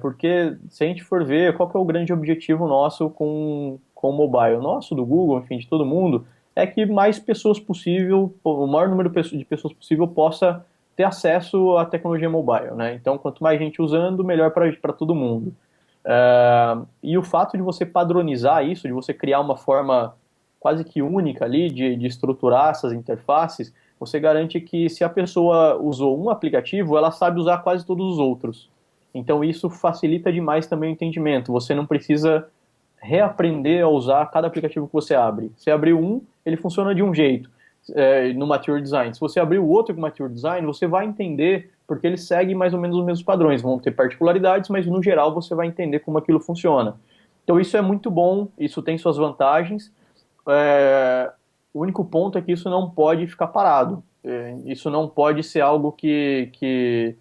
Porque se a gente for ver qual que é o grande objetivo nosso com o mobile, nosso, do Google, enfim, de todo mundo, é que mais pessoas possível, o maior número de pessoas possível possa ter acesso à tecnologia mobile, né? Então, quanto mais gente usando, melhor para todo mundo. E o fato de você padronizar isso, de você criar uma forma quase que única ali de estruturar essas interfaces, você garante que se a pessoa usou um aplicativo, ela sabe usar quase todos os outros. Então isso facilita demais também o entendimento. Você não precisa reaprender a usar cada aplicativo que você abre. Você abriu um, ele funciona de um jeito no Material Design. Se você abrir o outro com Material Design, você vai entender porque ele segue mais ou menos os mesmos padrões. Vão ter particularidades, mas no geral você vai entender como aquilo funciona. Então isso é muito bom, isso tem suas vantagens. O único ponto é que isso não pode ficar parado. Isso não pode ser algo que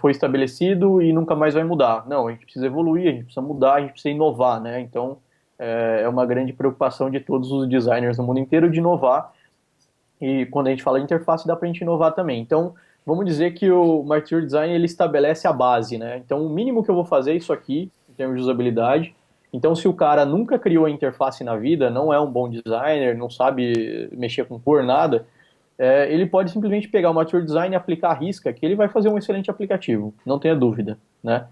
foi estabelecido e nunca mais vai mudar. Não, a gente precisa evoluir, a gente precisa mudar, a gente precisa inovar, né? Então é uma grande preocupação de todos os designers no mundo inteiro de inovar. E quando a gente fala de interface, dá para a gente inovar também. Então, vamos dizer que o Material Design ele estabelece a base, né? Então, o mínimo que eu vou fazer é isso aqui, em termos de usabilidade. Então, se o cara nunca criou a interface na vida, não é um bom designer, não sabe mexer com cor, nada, ele pode simplesmente pegar o Material Design e aplicar a risca, que ele vai fazer um excelente aplicativo, não tenha dúvida, né?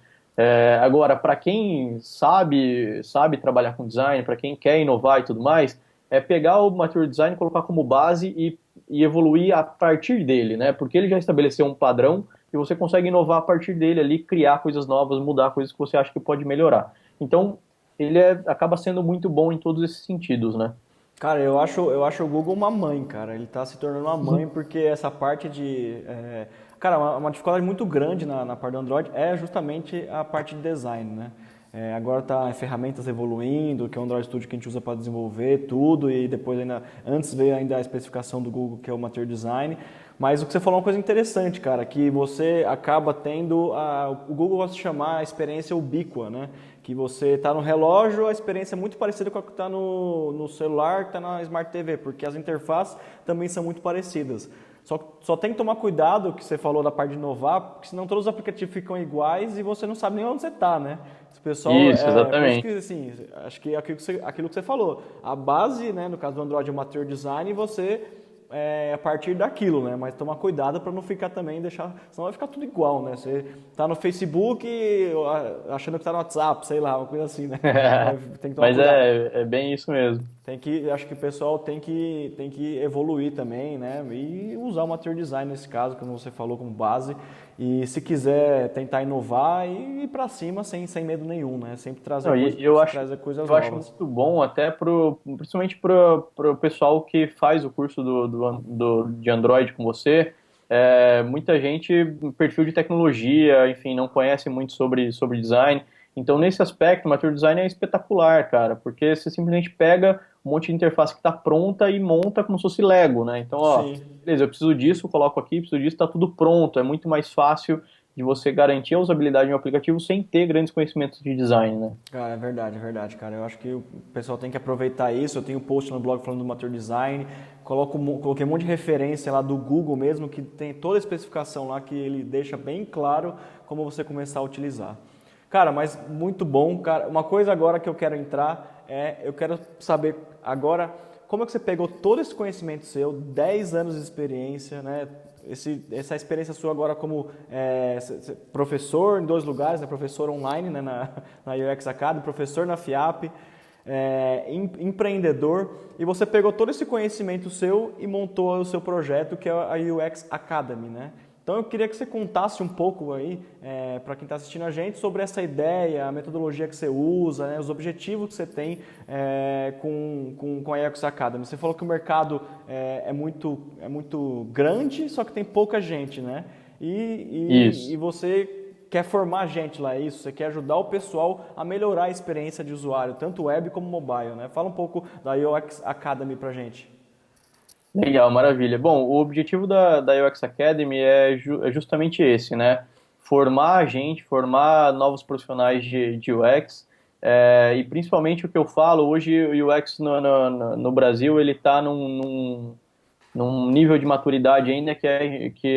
Agora, para quem sabe trabalhar com design, para quem quer inovar e tudo mais, é pegar o Material Design, colocar como base e evoluir a partir dele, né? Porque ele já estabeleceu um padrão e você consegue inovar a partir dele ali, criar coisas novas, mudar coisas que você acha que pode melhorar. Então, ele acaba sendo muito bom em todos esses sentidos, né? cara, eu acho o Google uma mãe, cara. Ele está se tornando uma mãe porque essa parte de... cara, uma dificuldade muito grande na parte do Android é justamente a parte de design, né? Agora tá ferramentas evoluindo, que é o Android Studio que a gente usa para desenvolver tudo, e depois ainda, antes veio ainda a especificação do Google, que é o Material Design. Mas o que você falou é uma coisa interessante, cara, que você acaba tendo, o Google gosta de chamar a experiência ubíqua, né? Que você está no relógio, a experiência é muito parecida com a que está no celular, que está na Smart TV, porque as interfaces também são muito parecidas. Só tem que tomar cuidado, que você falou da parte de inovar, porque senão todos os aplicativos ficam iguais e você não sabe nem onde você está, né? O pessoal, Isso, por isso exatamente. que, assim, acho que é aquilo que você falou, a base, né, no caso do Android é o Material Design, você a partir daquilo, né? Mas tomar cuidado para não ficar também, senão vai ficar tudo igual, né? Você tá no Facebook achando que tá no WhatsApp, sei lá, uma coisa assim, né? Tem que tomar Mas cuidado. é bem isso mesmo. Acho que o pessoal tem que evoluir também, né? E usar o Material Design nesse caso, como você falou, como base. E se quiser tentar inovar e ir para cima sem medo nenhum, né? Sempre Não, trazer coisas eu acho novas. muito bom, até principalmente pro pessoal que faz o curso de Android com você. Muita gente, perfil de tecnologia, enfim, não conhece muito sobre design. Então, nesse aspecto, o Material Design é espetacular, cara, porque você simplesmente pega um monte de interface que está pronta e monta como se fosse Lego, né? Então, ó, Sim. beleza, eu preciso disso, coloco aqui, preciso disso, está tudo pronto. É muito mais fácil de você garantir a usabilidade de um aplicativo sem ter grandes conhecimentos de design, né? Cara, é verdade, cara. Eu acho que o pessoal tem que aproveitar isso. Eu tenho um post no blog falando do Material Design. Coloquei um monte de referência lá do Google mesmo, que tem toda a especificação lá que ele deixa bem claro como você começar a utilizar. Cara, mas muito bom, cara. Uma coisa agora que eu quero entrar eu quero saber agora como é que você pegou todo esse conhecimento seu, 10 anos de experiência, né? Essa experiência sua agora como professor em dois lugares, né? Professor online, né? na UX Academy, professor na FIAP, empreendedor, e você pegou todo esse conhecimento seu e montou o seu projeto, que é a UX Academy, né? Então eu queria que você contasse um pouco aí, para quem está assistindo a gente, sobre essa ideia, a metodologia que você usa, né, os objetivos que você tem com a UX Academy. Você falou que o mercado é muito grande, só que tem pouca gente, né? E Isso. você quer formar gente lá, é isso? Você quer ajudar o pessoal a melhorar a experiência de usuário, tanto web como mobile, né? Fala um pouco da UX Academy pra gente. Legal, maravilha. Bom, o objetivo da UX Academy é justamente esse, né? Formar a gente, formar novos profissionais de UX, e principalmente o que eu falo, hoje o UX no Brasil, ele está num nível de maturidade ainda que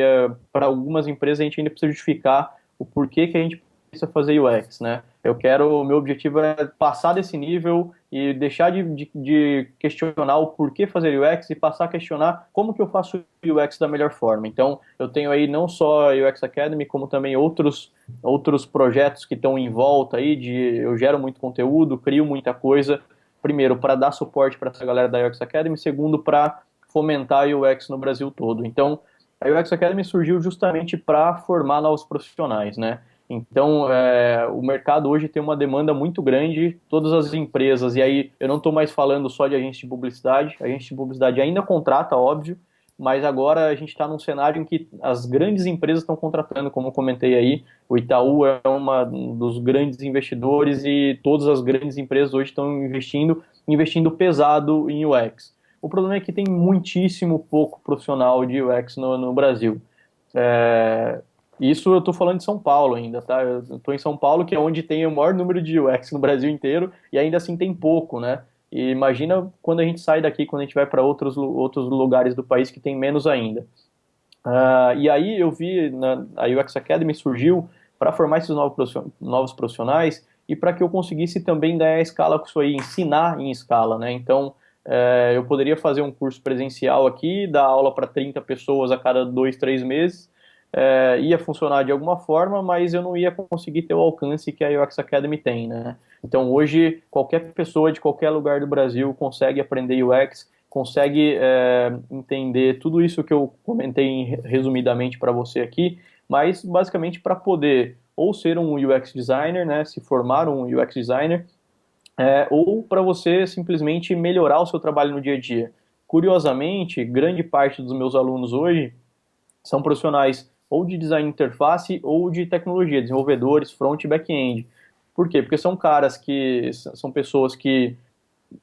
para algumas empresas a gente ainda precisa justificar o porquê que a gente precisa fazer UX, né? O meu objetivo é passar desse nível e deixar de questionar o porquê fazer UX e passar a questionar como que eu faço UX da melhor forma. Então, eu tenho aí não só a UX Academy, como também outros projetos que estão em volta aí, eu gero muito conteúdo, crio muita coisa, primeiro, para dar suporte para essa galera da UX Academy, segundo, para fomentar a UX no Brasil todo. Então, a UX Academy surgiu justamente para formar novos profissionais, né? Então, o mercado hoje tem uma demanda muito grande, todas as empresas, e aí eu não estou mais falando só de agência de publicidade, a agência de publicidade ainda contrata, óbvio, mas agora a gente está num cenário em que as grandes empresas estão contratando, como eu comentei aí, o Itaú é um dos grandes investidores e todas as grandes empresas hoje estão investindo pesado em UX. O problema é que tem muitíssimo pouco profissional de UX no Brasil. É, Isso eu estou falando de São Paulo ainda, tá? Eu estou em São Paulo, que é onde tem o maior número de UX no Brasil inteiro, e ainda assim tem pouco, né? E imagina quando a gente sai daqui, quando a gente vai para outros lugares do país que tem menos ainda. E aí eu vi, a UX Academy surgiu para formar esses novos profissionais e para que eu conseguisse também dar a escala com isso aí, ensinar em escala, né? Então, eu poderia fazer um curso presencial aqui, dar aula para 30 pessoas a cada 2, 3 meses, ia funcionar de alguma forma, mas eu não ia conseguir ter o alcance que a UX Academy tem, né? Então, hoje, qualquer pessoa de qualquer lugar do Brasil consegue aprender UX, consegue entender tudo isso que eu comentei resumidamente para você aqui, mas basicamente para poder ou ser um UX designer, né, se formar um UX designer, ou para você simplesmente melhorar o seu trabalho no dia a dia. Curiosamente, grande parte dos meus alunos hoje são profissionais ou de design de interface ou de tecnologia, desenvolvedores, front e back-end. Por quê? Porque são caras que são pessoas que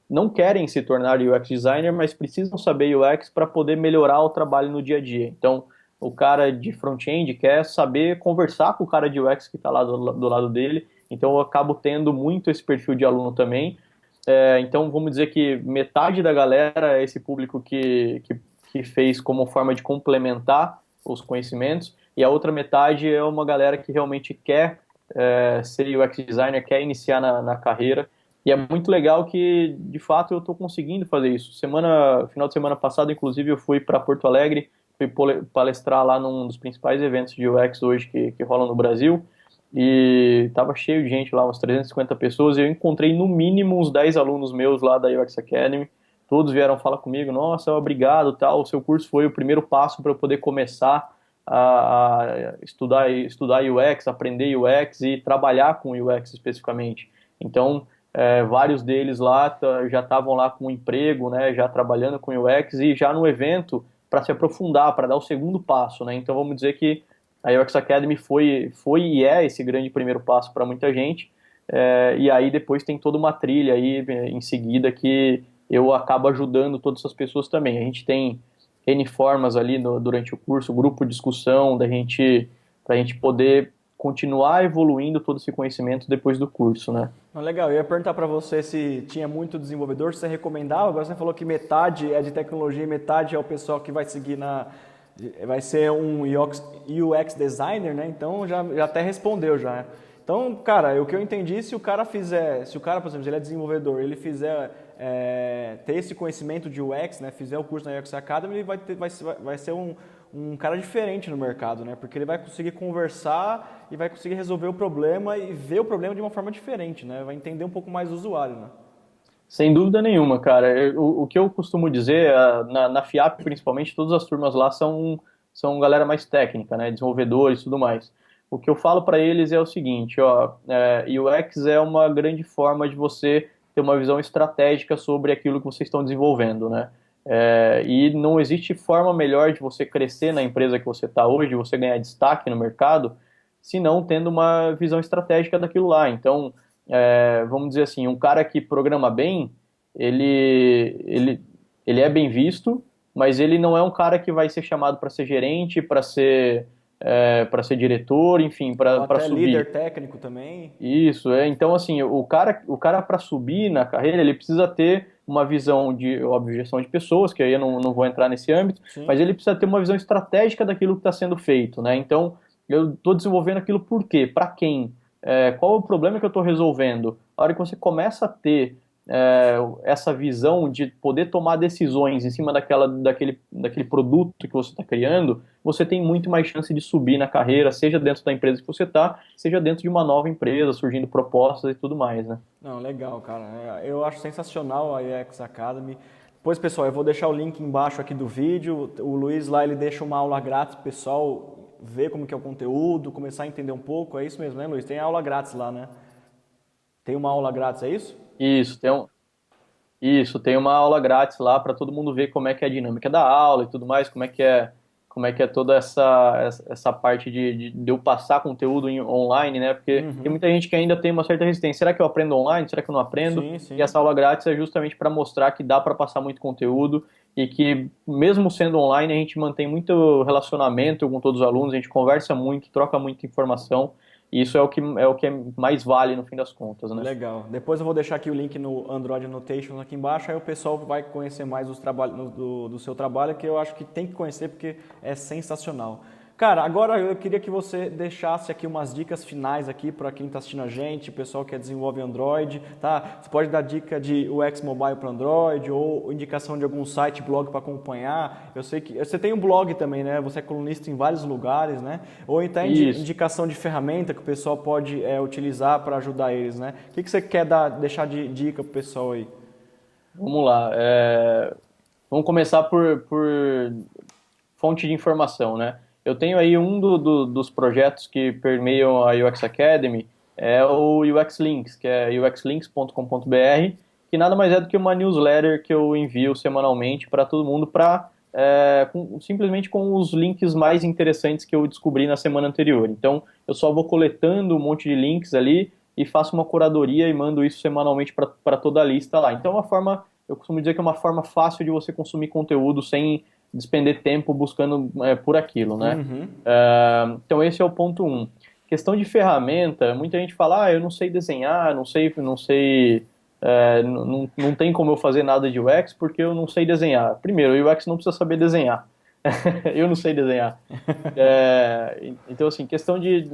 não querem se tornar UX designer, mas precisam saber UX para poder melhorar o trabalho no dia a dia. Então, o cara de front-end quer saber conversar com o cara de UX que está lá do lado dele. Então, eu acabo tendo muito esse perfil de aluno também. Então, vamos dizer que metade da galera é esse público que fez como forma de complementar os conhecimentos, e a outra metade é uma galera que realmente quer ser UX designer, quer iniciar na carreira. E é muito legal que, de fato, eu estou conseguindo fazer isso. Final de semana passado, inclusive, eu fui para Porto Alegre, fui palestrar lá num dos principais eventos de UX hoje que rolam no Brasil, e estava cheio de gente lá, umas 350 pessoas, e eu encontrei no mínimo uns 10 alunos meus lá da UX Academy. Todos vieram falar comigo: nossa, obrigado, tal, o seu curso foi o primeiro passo para eu poder começar a estudar UX, aprender UX e trabalhar com UX especificamente. Então, vários deles lá já estavam lá com um emprego, né, já trabalhando com UX e já no evento para se aprofundar, para dar o segundo passo, né? Então vamos dizer que a UX Academy foi e é esse grande primeiro passo para muita gente, e aí depois tem toda uma trilha aí em seguida que eu acabo ajudando todas essas pessoas também. A gente tem N formas ali durante o curso, grupo de discussão, para a gente poder continuar evoluindo todo esse conhecimento depois do curso, né? Legal, eu ia perguntar para você se tinha muito desenvolvedor, se você recomendava. Agora você falou que metade é de tecnologia e metade é o pessoal que vai seguir vai ser um UX designer, né? Então já até respondeu já. Então, cara, o que eu entendi, se o cara, por exemplo, ele é desenvolvedor, ele fizer ter esse conhecimento de UX, né? Fizer o curso na UX Academy, ele vai ser um cara diferente no mercado, né? Porque ele vai conseguir conversar e vai conseguir resolver o problema e ver o problema de uma forma diferente, né? Vai entender um pouco mais o usuário, né? Sem dúvida nenhuma, cara. O que eu costumo dizer, na FIAP principalmente, todas as turmas lá são galera mais técnica, né? Desenvolvedores e tudo mais. O que eu falo para eles é o seguinte, ó, UX é uma grande forma de você ter uma visão estratégica sobre aquilo que vocês estão desenvolvendo, né? E não existe forma melhor de você crescer na empresa que você está hoje, de você ganhar destaque no mercado, se não tendo uma visão estratégica daquilo lá. Então, vamos dizer assim, um cara que programa bem, ele é bem visto, mas ele não é um cara que vai ser chamado para ser gerente, para ser diretor, enfim, Ou para até subir. líder técnico também. Isso, então assim, o cara para subir na carreira, ele precisa ter uma visão de, óbvio, gestão de pessoas, que aí eu não vou entrar nesse âmbito, Sim. mas ele precisa ter uma visão estratégica daquilo que está sendo feito, né? Então, eu estou desenvolvendo aquilo por quê? Para quem? Qual é o problema que eu estou resolvendo? A hora que você começa a ter essa visão de poder tomar decisões em cima daquele produto que você está criando, você tem muito mais chance de subir na carreira, seja dentro da empresa que você está, seja dentro de uma nova empresa, surgindo propostas e tudo mais, né? Não, legal, cara. Eu acho sensacional a UX Academy. Pois, pessoal, eu vou deixar o link embaixo aqui do vídeo. O Luiz lá, ele deixa uma aula grátis pro pessoal ver como que é o conteúdo, começar a entender um pouco. É isso mesmo, né, Luiz? Tem aula grátis lá, né? Tem uma aula grátis, é isso? Isso, tem uma aula grátis lá para todo mundo ver como é que é a dinâmica da aula e tudo mais, como é que é toda essa parte de eu passar conteúdo online, né? Porque tem muita gente que ainda tem uma certa resistência. Será que eu aprendo online? Será que eu não aprendo? Sim, E sim. essa aula grátis é justamente para mostrar que dá para passar muito conteúdo e que, mesmo sendo online, a gente mantém muito relacionamento com todos os alunos, a gente conversa muito, troca muita informação, e isso é o que mais vale no fim das contas, né? Legal. Depois eu vou deixar aqui o link no Android Annotations aqui embaixo, aí o pessoal vai conhecer mais os trabalhos do seu trabalho, que eu acho que tem que conhecer porque é sensacional. Cara, agora eu queria que você deixasse aqui umas dicas finais aqui para quem está assistindo a gente, o pessoal que desenvolve Android, tá? Você pode dar dica de UX Mobile para Android ou indicação de algum site, blog para acompanhar. Eu sei que você tem um blog também, né? Você é colunista em vários lugares, né? Ou então Isso. indicação de ferramenta que o pessoal pode utilizar para ajudar eles, né? O que você quer deixar de dica para o pessoal aí? Vamos lá. Vamos começar por fonte de informação, né? Eu tenho aí dos projetos que permeiam a UX Academy, é o UX Links, que é uxlinks.com.br, que nada mais é do que uma newsletter que eu envio semanalmente para todo mundo, simplesmente com os links mais interessantes que eu descobri na semana anterior. Então, eu só vou coletando um monte de links ali, e faço uma curadoria e mando isso semanalmente para toda a lista lá. Então é uma forma, eu costumo dizer que é uma forma fácil de você consumir conteúdo sem despender tempo buscando por aquilo, né? Uhum. Então esse é o ponto um. Questão de ferramenta, muita gente fala, eu não sei desenhar, não tem como eu fazer nada de UX porque eu não sei desenhar. Primeiro, o UX não precisa saber desenhar. Eu não sei desenhar. Então, assim, questão de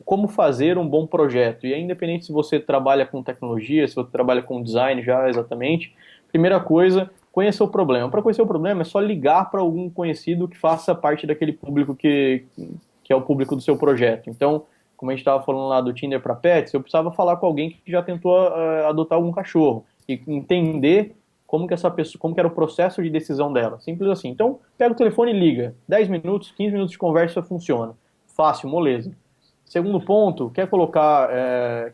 como fazer um bom projeto. E é independente se você trabalha com tecnologia, se você trabalha com design já exatamente, primeira coisa, conhecer o problema. Para conhecer o problema é só ligar para algum conhecido que faça parte daquele público que é o público do seu projeto. Então, como a gente estava falando lá do Tinder para pets, eu precisava falar com alguém que já tentou adotar algum cachorro e entender como que essa pessoa, como que era o processo de decisão dela. Simples assim. Então, pega o telefone e liga. 10 minutos, 15 minutos de conversa funciona. Fácil, moleza. Segundo ponto,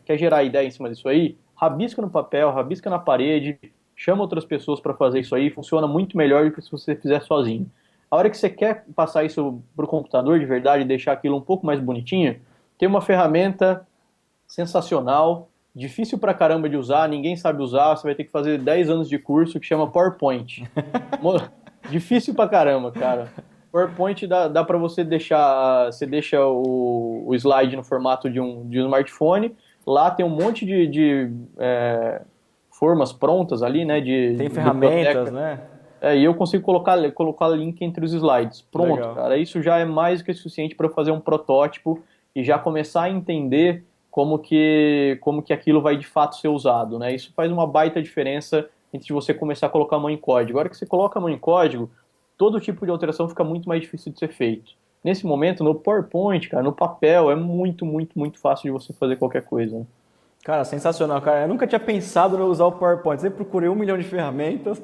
quer gerar ideia em cima disso aí? Rabisca no papel, rabisca na parede, chama outras pessoas para fazer isso aí, funciona muito melhor do que se você fizer sozinho. A hora que você quer passar isso para o computador de verdade e deixar aquilo um pouco mais bonitinho, tem uma ferramenta sensacional, difícil pra caramba de usar, ninguém sabe usar, você vai ter que fazer 10 anos de curso que chama PowerPoint. Difícil pra caramba, cara. PowerPoint dá para você deixa o slide no formato de um smartphone, lá tem um monte de formas prontas ali, né, de Tem ferramentas, biblioteca. né? E eu consigo colocar link entre os slides. Pronto, Legal. cara. Isso já é mais do que suficiente para fazer um protótipo e já começar a entender como que aquilo vai de fato ser usado, né? Isso faz uma baita diferença entre você começar a colocar a mão em código. Agora que você coloca a mão em código, todo tipo de alteração fica muito mais difícil de ser feito. Nesse momento, no PowerPoint, cara, no papel, é muito, muito, muito fácil de você fazer qualquer coisa, né? Cara, sensacional, cara. Eu nunca tinha pensado em usar o PowerPoint. Sempre procurei 1 milhão de ferramentas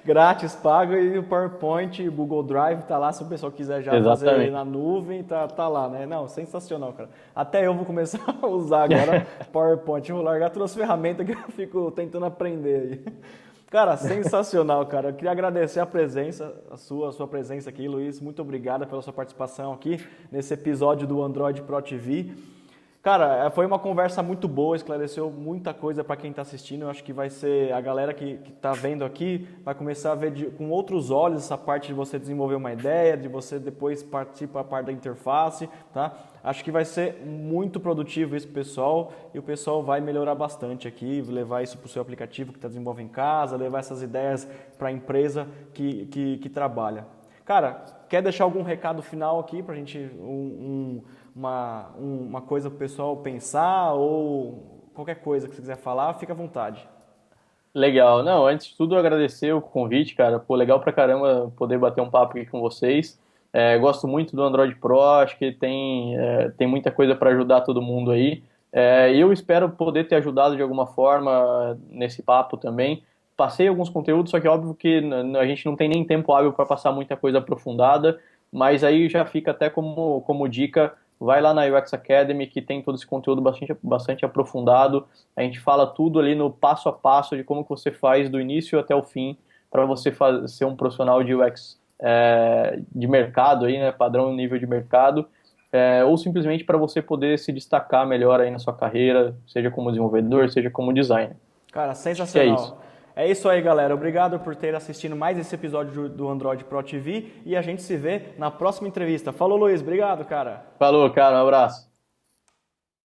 grátis, pago, e o PowerPoint, o Google Drive tá lá, se o pessoal quiser já fazer Exatamente. na nuvem, tá lá, né? Não, sensacional, cara. Até eu vou começar a usar agora PowerPoint. Eu vou largar todas as ferramentas que eu fico tentando aprender aí. Cara, sensacional, cara. Eu queria agradecer a presença, a sua presença aqui, Luiz. Muito obrigado pela sua participação aqui nesse episódio do Android Pro TV. Cara, foi uma conversa muito boa, esclareceu muita coisa para quem está assistindo. Eu acho que vai ser a galera que está vendo aqui vai começar a ver com outros olhos essa parte de você desenvolver uma ideia, de você depois partir para a parte da interface, tá? Acho que vai ser muito produtivo isso, pessoal, e o pessoal vai melhorar bastante aqui, levar isso para o seu aplicativo que está desenvolvendo em casa, levar essas ideias para a empresa que trabalha. Cara, quer deixar algum recado final aqui para a gente, uma coisa para o pessoal pensar ou qualquer coisa que você quiser falar, fica à vontade. Legal. Não, antes de tudo, agradecer o convite, cara. Pô, legal pra caramba poder bater um papo aqui com vocês. Gosto muito do Android Pro, acho que tem muita coisa para ajudar todo mundo aí. Eu espero poder ter ajudado de alguma forma nesse papo também. Passei alguns conteúdos, só que é óbvio que a gente não tem nem tempo hábil para passar muita coisa aprofundada, mas aí já fica até como dica, vai lá na UX Academy que tem todo esse conteúdo bastante aprofundado. A gente fala tudo ali no passo a passo de como que você faz do início até o fim para você ser um profissional de UX de mercado aí, né, padrão nível de mercado, ou simplesmente para você poder se destacar melhor aí na sua carreira, seja como desenvolvedor, seja como designer. Cara, Acho que é isso. sensacional. É isso aí, galera. Obrigado por ter assistido mais esse episódio do Android Pro TV e a gente se vê na próxima entrevista. Falou, Luiz. Obrigado, cara. Falou, cara, um abraço.